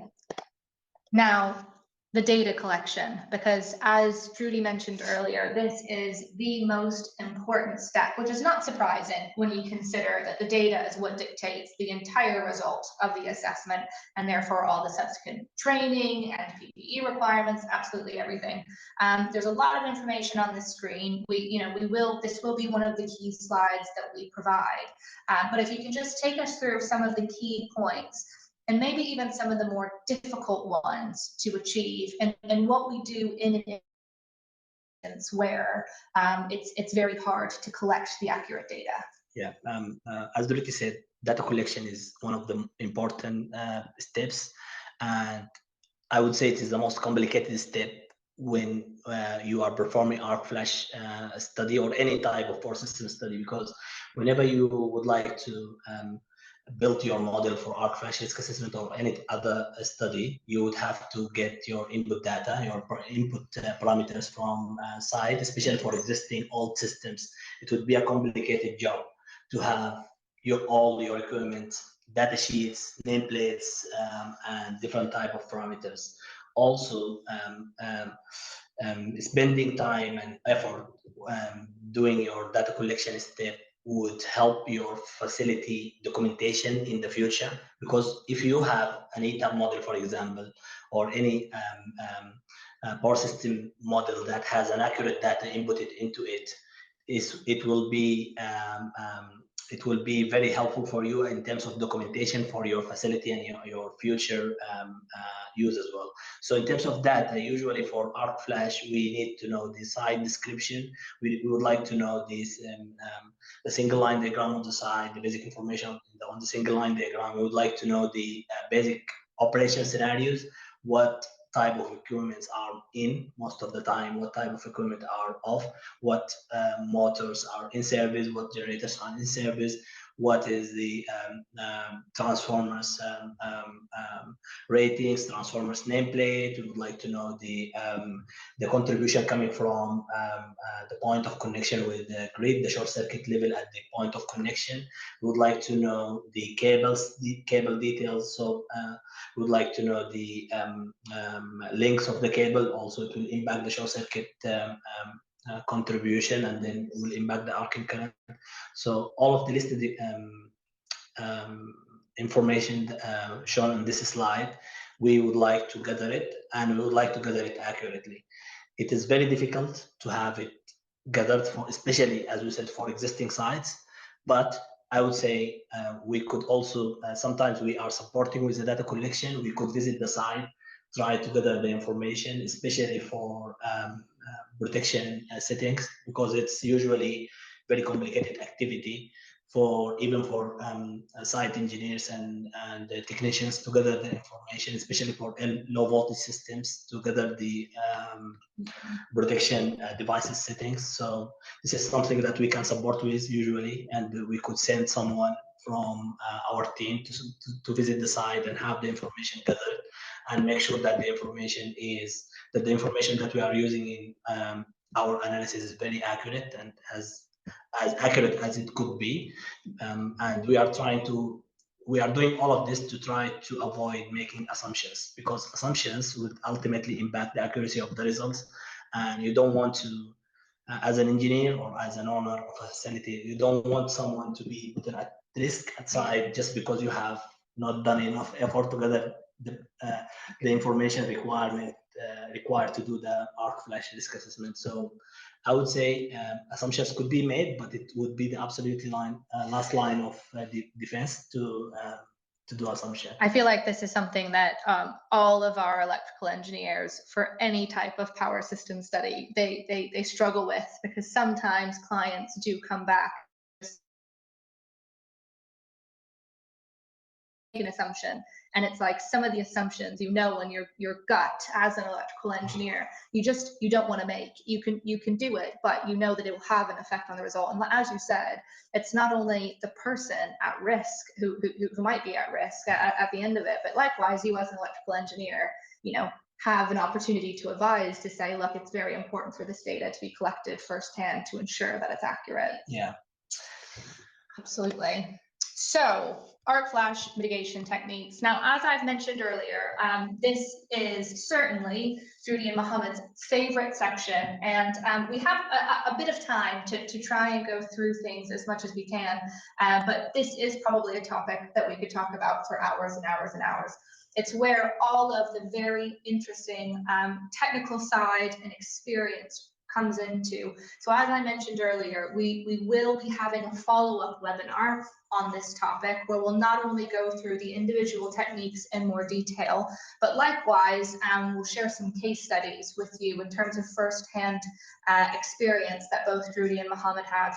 Now, the data collection, because as Trudy mentioned earlier, this is the most important step, which is not surprising when you consider that the data is what dictates the entire result of the assessment, and therefore all the subsequent training and PPE requirements, absolutely everything. There's a lot of information on the screen. This will be one of the key slides that we provide. But if you can just take us through some of the key points, and maybe even some of the more difficult ones to achieve, and what we do in an instance where it's very hard to collect the accurate data. Yeah, as Dorothy said, data collection is one of the important steps, and I would say it is the most complicated step when you are performing arc flash study or any type of power system study, because whenever you would like to build your model for arc flash risk assessment or any other study, you would have to get your input data, your input parameters from site, especially for existing old systems. It would be a complicated job to have all your equipment, data sheets, nameplates, and different type of parameters. Also, spending time and effort doing your data collection step would help your facility documentation in the future, because if you have an ETAP model, for example, or any power system model that has an accurate data inputted into it, it will be very helpful for you in terms of documentation for your facility and your future use as well. So in terms of data, usually for arc flash, we need to know the site description. We would like to know this the single line diagram on the side, the basic information on the single line diagram. We would like to know the basic operation scenarios, what type of equipments are in most of the time, what type of equipment are off, what motors are in service, what generators are in service, what is the transformers ratings, transformers nameplate. We would like to know the contribution coming from the point of connection with the grid, the short circuit level at the point of connection. We would like to know the cables, the cable details. So we would like to know the length of the cable. Also, it will impact the short circuit contribution, and then will impact the arcing current. So all of the listed information shown on this slide, we would like to gather it, and we would like to gather it accurately. It is very difficult to have it gathered, for, especially as we said, for existing sites. But I would say we could also, sometimes we are supporting with the data collection. We could visit the site, try to gather the information, especially for protection settings, because it's usually very complicated activity for even for site engineers and technicians to gather the information, especially for low voltage systems, to gather the protection devices settings. So this is something that we can support with usually, and we could send someone from our team to visit the site and have the information gathered and make sure that the information that we are using in our analysis is very accurate and as accurate as it could be. And we are doing all of this to try to avoid making assumptions, because assumptions would ultimately impact the accuracy of the results. And you don't want to, as an engineer or as an owner of a facility, you don't want someone to be put at risk at site just because you have not done enough effort to gather the information required to do the arc flash risk assessment. So I would say assumptions could be made, but it would be the absolutely last line of the defense to do assumption. I feel like this is something that all of our electrical engineers for any type of power system study, they struggle with, because sometimes clients do come back an assumption, and it's like some of the assumptions, you know, in your gut as an electrical engineer, you don't want to make. You can do it, but you know that it will have an effect on the result. And as you said, it's not only the person at risk who might be at risk at the end of it, but likewise you as an electrical engineer, you know, have an opportunity to advise, to say, look, it's very important for this data to be collected firsthand to ensure that it's accurate. Yeah, absolutely. So, arc flash mitigation techniques. Now, as I've mentioned earlier, this is certainly Drudy and Mohammed's favorite section, and we have a bit of time to try and go through things as much as we can, but this is probably a topic that we could talk about for hours and hours and hours. It's where all of the very interesting technical side and experience comes into. So as I mentioned earlier, we will be having a follow-up webinar on this topic where we'll not only go through the individual techniques in more detail, but likewise we'll share some case studies with you in terms of first-hand experience that both Drudy and Mohammed have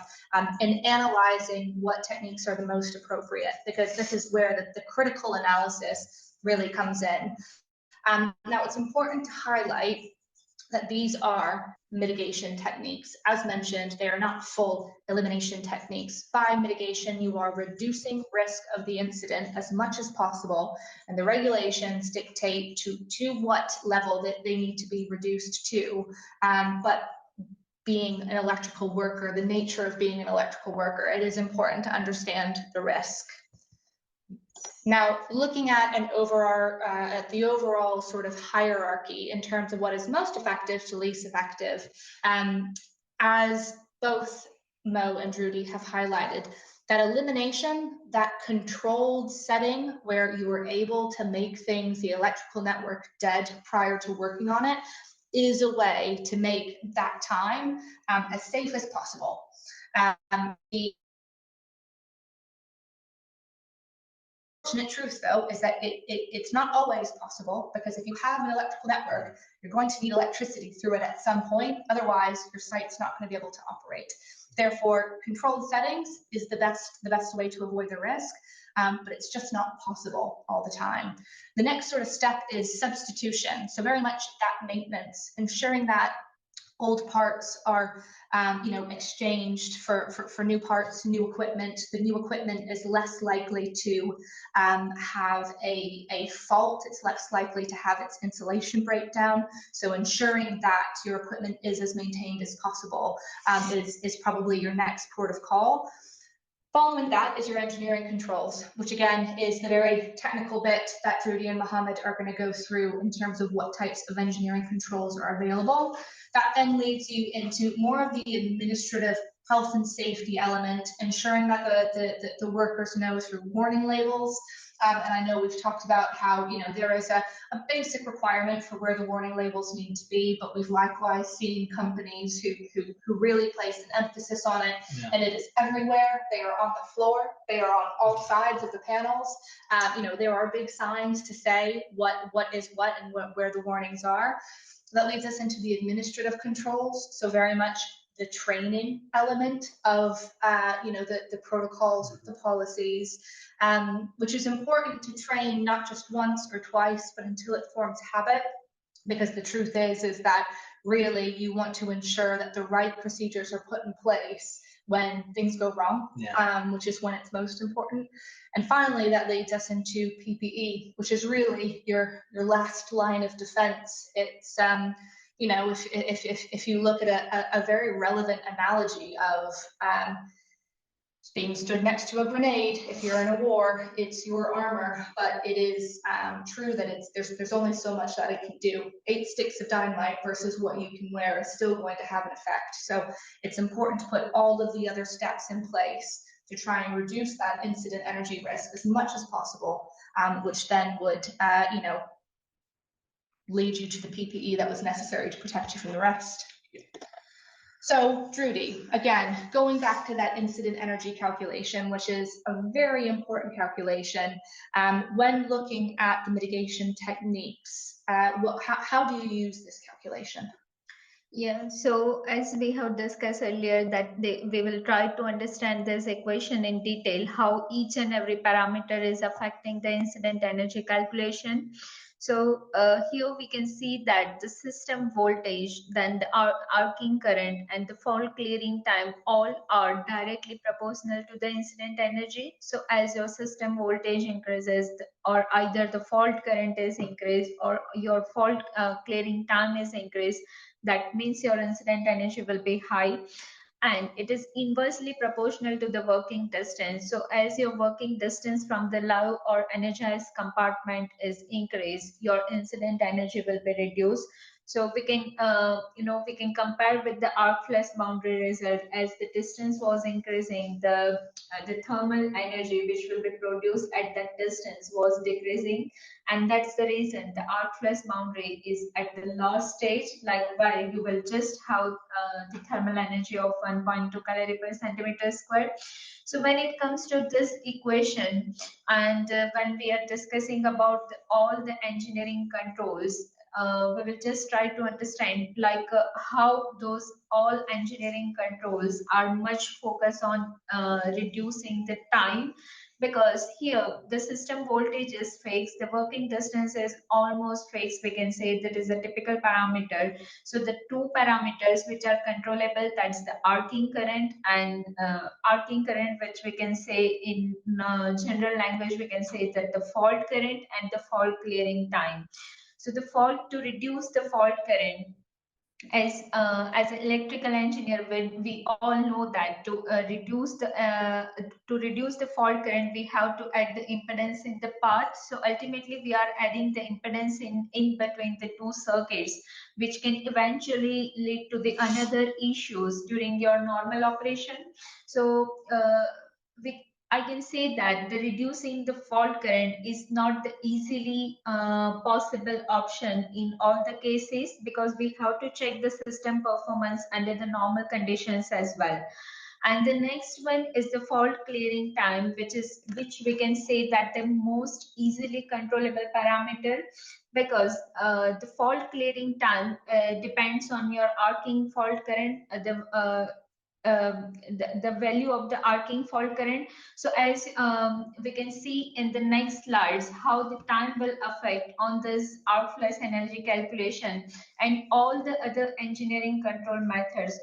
in analyzing what techniques are the most appropriate, because this is where the critical analysis really comes in. Now, it's important to highlight that these are mitigation techniques. As mentioned, they are not full elimination techniques. By mitigation, you are reducing risk of the incident as much as possible, and the regulations dictate to what level that they need to be reduced to. But being an electrical worker, the nature of being an electrical worker, it is important to understand the risk. Now, looking at the overall sort of hierarchy in terms of what is most effective to least effective, as both Mo and Drudy have highlighted, that elimination, that controlled setting where you were able to make things, the electrical network, dead prior to working on it, is a way to make that time as safe as possible. The unfortunate truth, though, is that it's not always possible, because if you have an electrical network, you're going to need electricity through it at some point. Otherwise, your site's not going to be able to operate. Therefore, controlled settings is the best way to avoid the risk, but it's just not possible all the time. The next sort of step is substitution. So very much that maintenance, ensuring that old parts are exchanged for new parts, new equipment. The new equipment is less likely to have a fault. It's less likely to have its insulation breakdown. So ensuring that your equipment is as maintained as possible is probably your next port of call. Following that is your engineering controls, which again is the very technical bit that Drudy and Mohammed are going to go through in terms of what types of engineering controls are available. That then leads you into more of the administrative health and safety element, ensuring that the workers know through warning labels. And I know we've talked about how there is a basic requirement for where the warning labels need to be, but we've likewise seen companies who really place an emphasis on it, and it is everywhere. They are on the floor. They are on all sides of the panels. There are big signs to say what is what and where the warnings are. That leads us into the administrative controls. So very much the training element of the protocols, the policies, which is important to train not just once or twice, but until it forms habit. Because the truth is that really you want to ensure that the right procedures are put in place when things go wrong, which is when it's most important. And finally, that leads us into PPE, which is really your last line of defense. It's if you look at a very relevant analogy of being stood next to a grenade, if you're in a war, it's your armor, but it is true that there's only so much that it can do. 8 sticks of dynamite versus what you can wear is still going to have an effect. So it's important to put all of the other steps in place to try and reduce that incident energy risk as much as possible, which then would lead you to the PPE that was necessary to protect you from the rest. So, Drudy, again, going back to that incident energy calculation, which is a very important calculation, when looking at the mitigation techniques, how do you use this calculation? Yeah, so as we have discussed earlier that we will try to understand this equation in detail, how each and every parameter is affecting the incident energy calculation. So here we can see that the system voltage, then the arcing current and the fault clearing time all are directly proportional to the incident energy. So as your system voltage increases, or either the fault current is increased or your fault clearing time is increased, that means your incident energy will be high, and it is inversely proportional to the working distance. So as your working distance from the low or energized compartment is increased, your incident energy will be reduced. So we can we can compare with the arc flash boundary result. As the distance was increasing, the thermal energy which will be produced at that distance was decreasing, and that's the reason the arc flash boundary is at the last stage, like where you will just have the thermal energy of 1.2 calorie per centimeter square. So when it comes to this equation, and when we are discussing about all the engineering controls, we will just try to understand how those all engineering controls are much focused on reducing the time, because here the system voltage is fixed, the working distance is almost fixed. We can say that is a typical parameter. So the two parameters which are controllable, that's the arcing current and which we can say in general language, we can say that the fault current and the fault clearing time. So the fault, to reduce the fault current, as an electrical engineer, we all know that to reduce the fault current, we have to add the impedance in the path. So ultimately we are adding the impedance in between the two circuits, which can eventually lead to the another issues during your normal operation. So I can say that the reducing the fault current is not the easily possible option in all the cases, because we have to check the system performance under the normal conditions as well. And the next one is the fault clearing time, which we can say that the most easily controllable parameter, because the fault clearing time depends on your arcing fault current, the value of the arcing fault current. So as we can see in the next slides, how the time will affect on this arc flash energy calculation and all the other engineering control methods.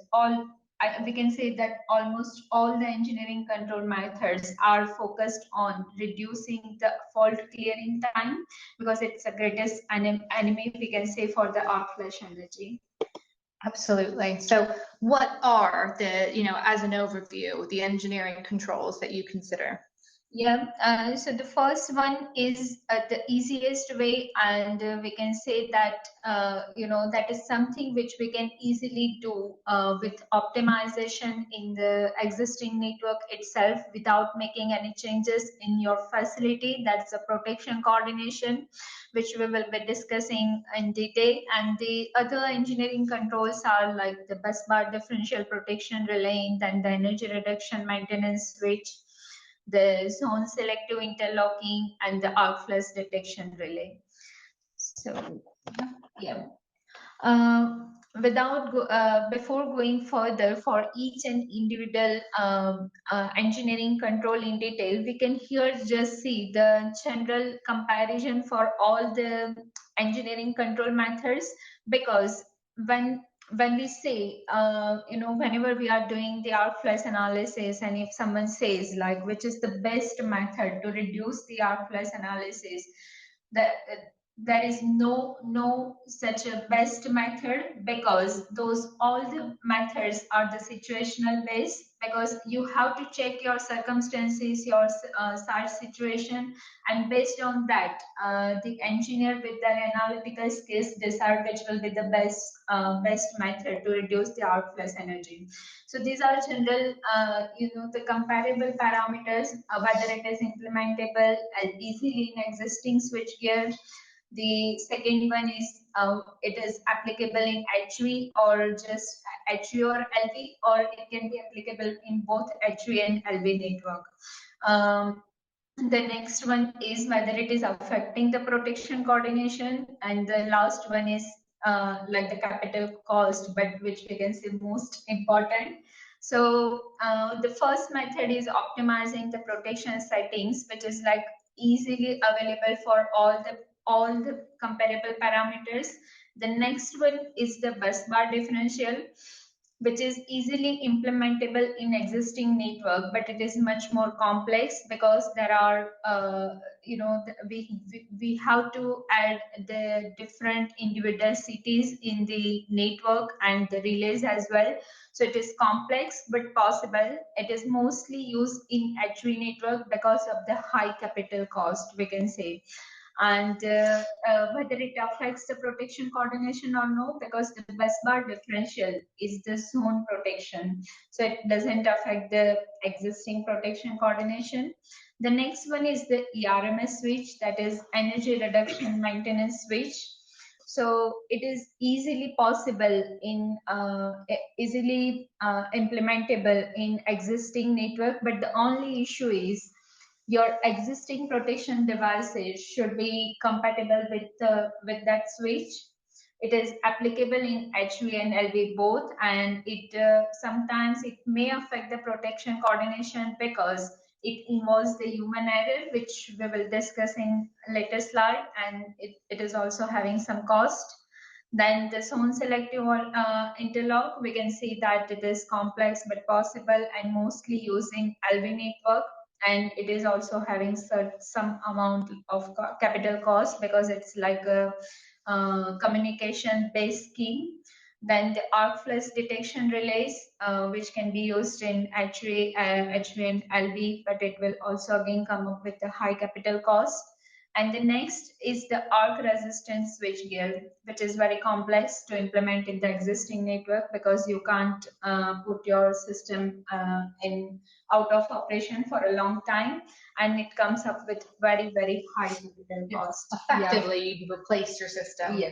We can say that almost all the engineering control methods are focused on reducing the fault clearing time, because it's the greatest enemy, we can say, for the arc flash energy. Absolutely. So what are the, as an overview, the engineering controls that you consider? Yeah, so the first one is the easiest way, and we can say that, that is something which we can easily do with optimization in the existing network itself without making any changes in your facility. That's the protection coordination, which we will be discussing in detail. And the other engineering controls are like the bus bar differential protection relay, then the energy reduction maintenance switch, the zone selective interlocking, and the arc flash detection relay. So yeah. Before going further for each and individual engineering control in detail, we can here just see the general comparison for all the engineering control methods, because when we say, whenever we are doing the arc flash analysis, and if someone says like which is the best method to reduce the arc flash analysis, that there is no such a best method, because those all the methods are the situational based, because you have to check your circumstances, your site situation, and based on that the engineer with their analytical skills decide which will be the best method to reduce the arc flash energy. So these are general the comparable parameters, whether it is implementable easily in existing switchgear. The second one is it is applicable in HV or just HV or LV, or it can be applicable in both HV and LV network. The next one is whether it is affecting the protection coordination, and the last one is like the capital cost, but which we can say most important. So the first method is optimizing the protection settings, which is like easily available for all the comparable parameters. The next one is the bus bar differential, which is easily implementable in existing network, but it is much more complex, because there are we have to add the different individual cities in the network and the relays as well. So it is complex but possible. It is mostly used in HV network because of the high capital cost, we can say. And whether it affects the protection coordination or no, because the bus bar differential is the zone protection, so it doesn't affect the existing protection coordination. The next one is the ERMS switch, that is energy reduction maintenance switch. So it is easily possible in implementable in existing network, but the only issue is your existing protection devices should be compatible with that switch. It is applicable in HV and LV both, and it sometimes it may affect the protection coordination because it involves the human error, which we will discuss in later slide, and it is also having some cost. Then the zone selective interlock, we can see that it is complex but possible and mostly using LV network, and it is also having some amount of capital cost because it's like a communication based scheme. Then the arc flash detection relays, which can be used in HV and LV, but it will also again come up with a high capital cost. And the next is the arc resistance switchgear, which is very complex to implement in the existing network because you can't put your system in out of operation for a long time, and it comes up with very high capital cost. Effectively, you replace your system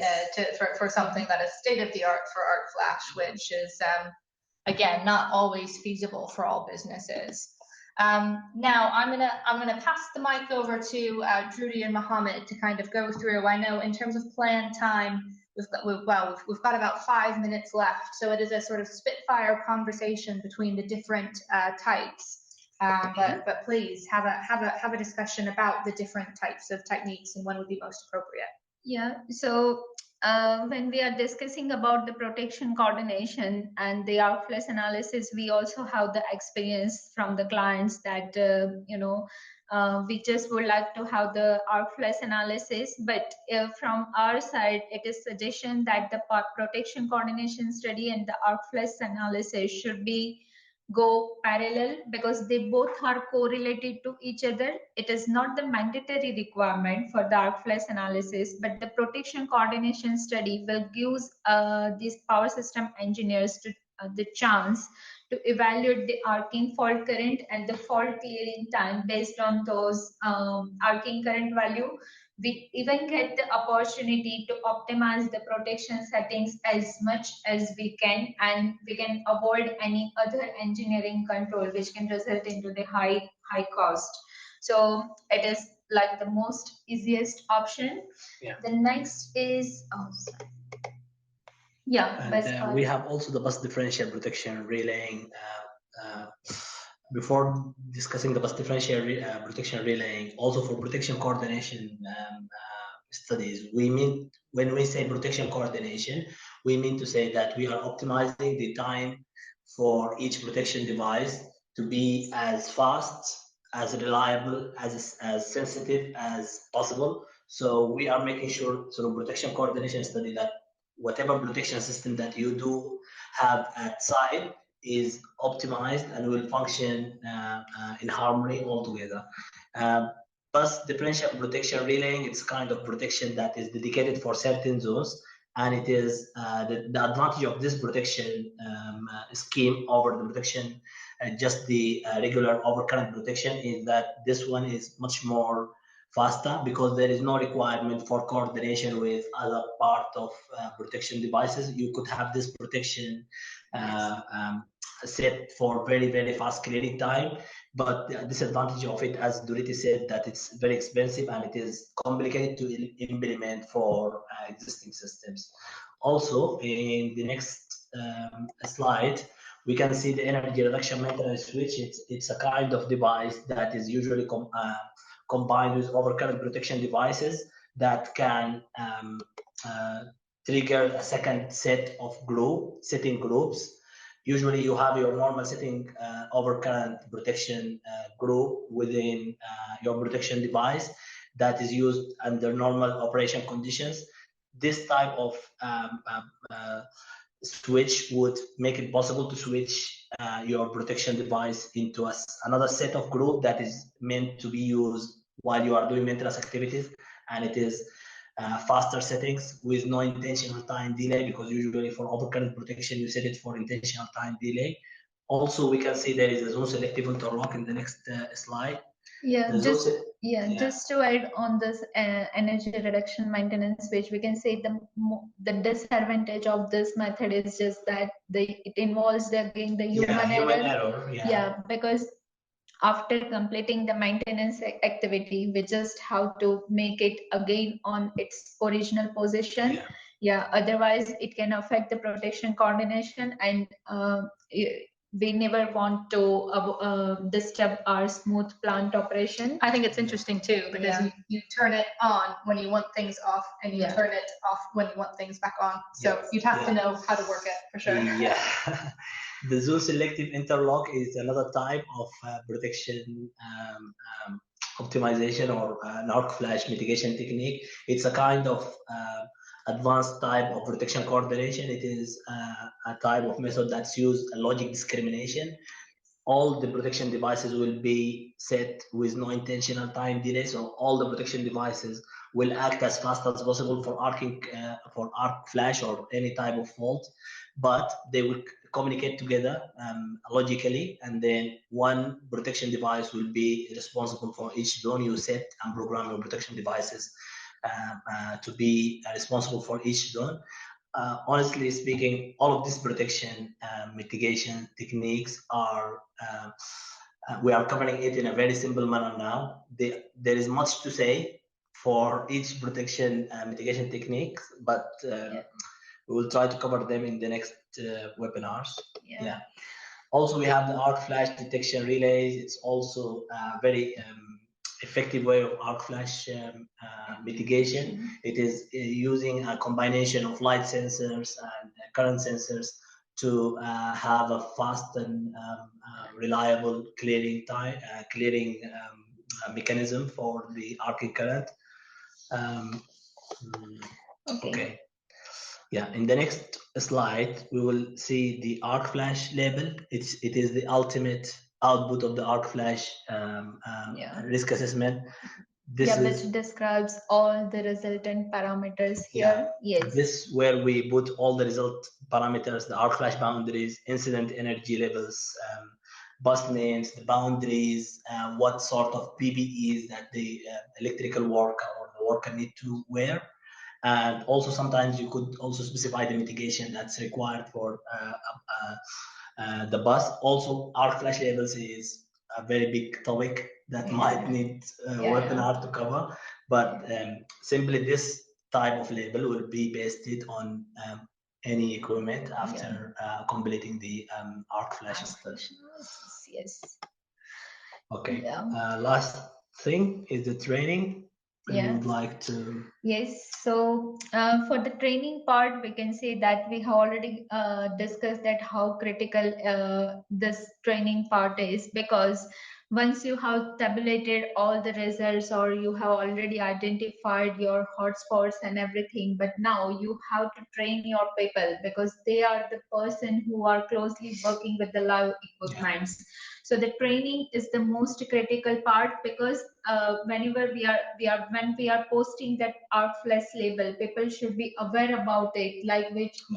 for something that is state of the art for arc flash, which is again not always feasible for all businesses. Now I'm gonna pass the mic over to Drudy and Mohammed to kind of go through. I know in terms of plan time, we've got about 5 minutes left, so it is a sort of spitfire conversation between the different types. But please have a discussion about the different types of techniques and when would be most appropriate. Yeah, so when we are discussing about the protection coordination and the arc flash analysis, we also have the experience from the clients that we just would like to have the arc flash analysis, but from our side, it is suggestion that the protection coordination study and the arc flash analysis should be go parallel because they both are correlated to each other. It is not the mandatory requirement for the arc flash analysis, but the protection coordination study will give these power system engineers to the chance to evaluate the arcing fault current and the fault clearing time based on those arcing current value. We even get the opportunity to optimize the protection settings as much as we can, and we can avoid any other engineering control which can result into the high cost. So it is like the most easiest option. Yeah. The next is and we have also the bus differential protection relaying. Before discussing the bus differential protection relaying, also for protection coordination studies, when we say protection coordination, we mean to say that we are optimizing the time for each protection device to be as fast, as reliable, as sensitive as possible. So we are making sure through protection coordination study that whatever protection system that you do have at site is optimized and will function in harmony altogether. Bus differential protection relaying, it's kind of protection that is dedicated for certain zones, and it is the advantage of this protection scheme over the protection, just the regular overcurrent protection, is that this one is much more faster because there is no requirement for coordination with other part of protection devices. You could have this protection set for very, very fast clearing time, but the disadvantage of it, as Doriti said, that it's very expensive and it is complicated to implement for existing systems. Also, in the next slide, we can see the energy reduction maintenance switch. It's a kind of device that is usually combined with overcurrent protection devices that can trigger a second set of setting groups. Usually you have your normal setting overcurrent protection group within your protection device that is used under normal operation conditions. This type of switch would make it possible to switch your protection device into another set of group that is meant to be used while you are doing maintenance activities, and it is faster settings with no intentional time delay, because usually for overcurrent protection you set it for intentional time delay. Also, we can see there is a zone selective interlock in the next slide. Just to add on this energy reduction maintenance switch, we can say the disadvantage of this method is just that it involves again the human error. Because after completing the maintenance activity, we just have to make it again on its original position. Otherwise it can affect the protection coordination, and we never want to disturb our smooth plant operation. I think it's interesting too, because you turn it on when you want things off, and you turn it off when you want things back on. So you'd have to know how to work it for sure. Yeah. The zone selective interlock is another type of protection optimization, or an arc flash mitigation technique. It's a kind of advanced type of protection coordination. It is a type of method that's used a logic discrimination. All the protection devices will be set with no intentional time delay, so all the protection devices will act as fast as possible for arc flash or any type of fault, but they will communicate together logically, and then one protection device will be responsible for each zone. You set and program your protection devices to be responsible for each zone. Honestly speaking, all of these protection mitigation techniques are we are covering it in a very simple manner now. There is much to say for each protection mitigation technique, but we will try to cover them in the next webinars. Yeah. Also, we have the arc flash detection relays. It's also a very effective way of arc flash mitigation. It is using a combination of light sensors and current sensors to have a fast and reliable clearing time, mechanism for the arcing current. Okay. Yeah, in the next slide, we will see the arc flash label. It is the ultimate output of the arc flash risk assessment. Which describes all the resultant parameters here. Yes. This where we put all the result parameters, the arc flash boundaries, incident energy levels, bus names, the boundaries, what sort of PPEs that the electrical worker or the worker need to wear. And also sometimes you could also specify the mitigation that's required for the bus. Also, arc flash labels is a very big topic that might need a webinar to cover. But simply this type of label will be based on any equipment after completing the arc flash study. Yes. Okay. Last thing is the training. I would like to. Yes, so for the training part, we can say that we have already discussed that how critical this training part is, because once you have tabulated all the results or you have already identified your hotspots and everything, but now you have to train your people because they are the person who are closely working with the live equipments. So the training is the most critical part, because whenever when we are posting that arc flash label, people should be aware about it, like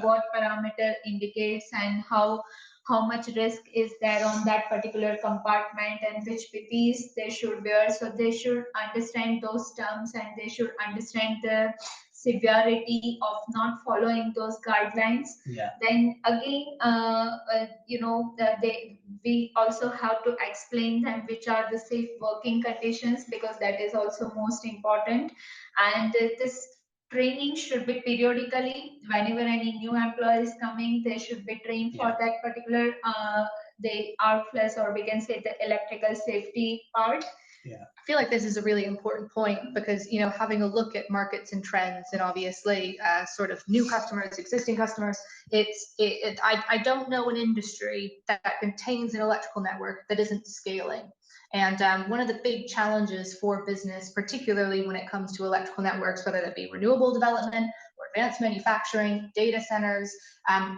what parameter indicates and how much risk is there on that particular compartment and which PPEs they should wear. So they should understand those terms and they should understand the severity of not following those guidelines. Then again, we also have to explain them which are the safe working conditions, because that is also most important. And this training should be periodically. Whenever any new employee is coming, they should be trained for that particular the arc flash, or we can say the electrical safety part. I feel like this is a really important point because, having a look at markets and trends and obviously sort of new customers, existing customers, I don't know an industry that contains an electrical network that isn't scaling. And one of the big challenges for business, particularly when it comes to electrical networks, whether that be renewable development or advanced manufacturing, data centers,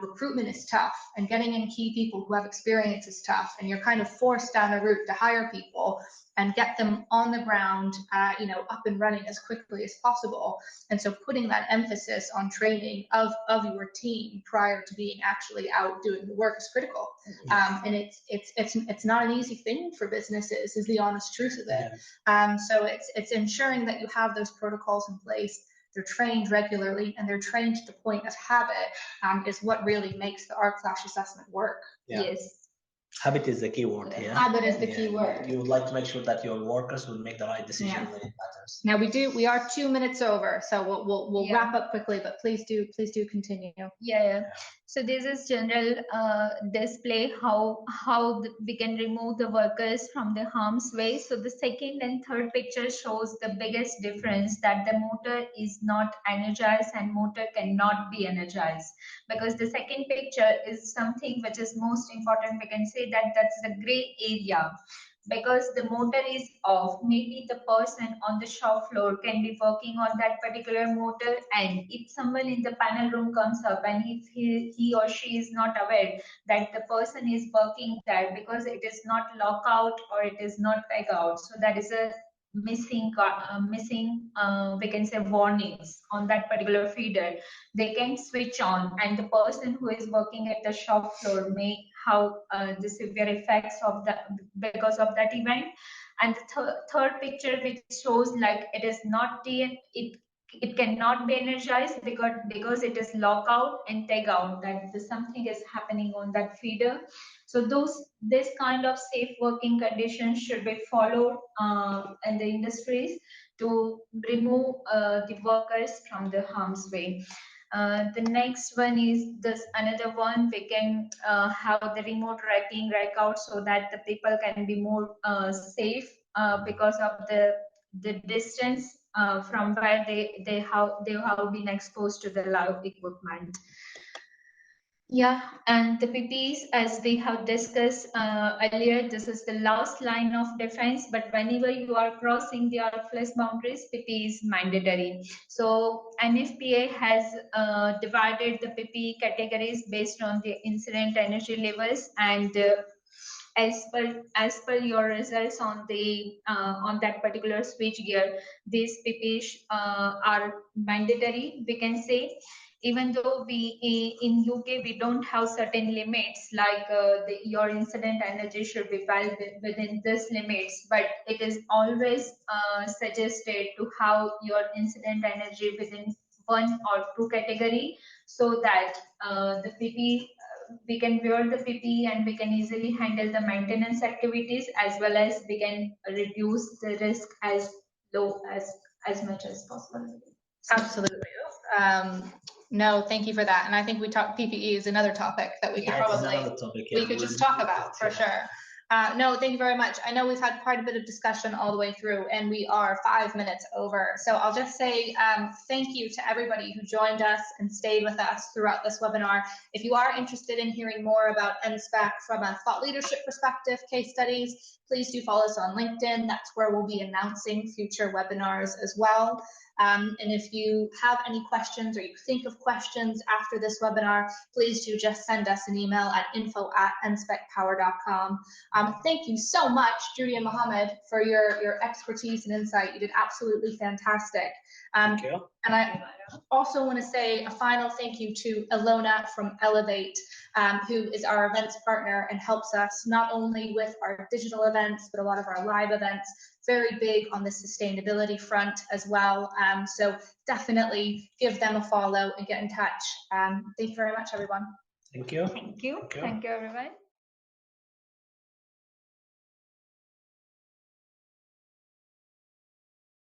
recruitment is tough, and getting in key people who have experience is tough, and you're kind of forced down a route to hire people and get them on the ground, up and running as quickly as possible. And so putting that emphasis on training of your team prior to being actually out doing the work is critical. And it's not an easy thing for businesses, is the honest truth of it. So it's ensuring that you have those protocols in place. They're trained regularly, and they're trained to the point of habit, is what really makes the arc flash assessment work. Yes. Habit is the key word here. Habit is the key word. You would like to make sure that your workers will make the right decision when it matters. Now we are 2 minutes over, so we'll wrap up quickly, but please do continue. So this is general display how we can remove the workers from the harm's way. So the second and third picture shows the biggest difference, that the motor is not energized and motor cannot be energized, because the second picture is something which is most important. We can say that that's the gray area, because the motor is off. Maybe the person on the shop floor can be working on that particular motor, and if someone in the panel room comes up and if he or she is not aware that the person is working there, because it is not lockout or it is not peg out, so that is a missing we can say warnings on that particular feeder, they can switch on, and the person who is working at the shop floor may have the severe effects of that because of that event. And the third picture, which shows like it is not it it cannot be energized because it is lockout and tag out, that something is happening on that feeder. So this kind of safe working conditions should be followed in the industries to remove the workers from the harm's way. The next one is this another one, we can have the remote racking rack out so that the people can be more safe because of the distance from where they have been exposed to the loud equipment. Yeah, and the PPEs, as we have discussed earlier, this is the last line of defense, but whenever you are crossing the workplace boundaries, PPE is mandatory. So NFPA has divided the PPE categories based on the incident energy levels, and as per your results on the on that particular switch gear, these PPEs are mandatory, we can say. Even though we in UK we don't have certain limits like your incident energy should be well within this limits, but it is always suggested to have your incident energy within 1 or 2 category, so that the PPE we can wear the PPE and we can easily handle the maintenance activities, as well as we can reduce the risk as low as much as possible. Absolutely. No, thank you for that. And I think we talked PPE is another topic that we could probably we could just talk about for sure. No, thank you very much. I know we've had quite a bit of discussion all the way through, and we are 5 minutes over. So I'll just say thank you to everybody who joined us and stayed with us throughout this webinar. If you are interested in hearing more about Enspec from a thought leadership perspective, case studies, please do follow us on LinkedIn. That's where we'll be announcing future webinars as well. And if you have any questions or you think of questions after this webinar, please do just send us an email at info@enspecpower.com. Thank you so much, Judy and Mohammed, for your expertise and insight. You did absolutely fantastic. Thank you. And I also want to say a final thank you to Ilona from Elevate, who is our events partner and helps us not only with our digital events, but a lot of our live events. Very big on the sustainability front as well. So definitely give them a follow and get in touch. Thank you very much, everyone. Thank you. Thank you. Thank you, everyone.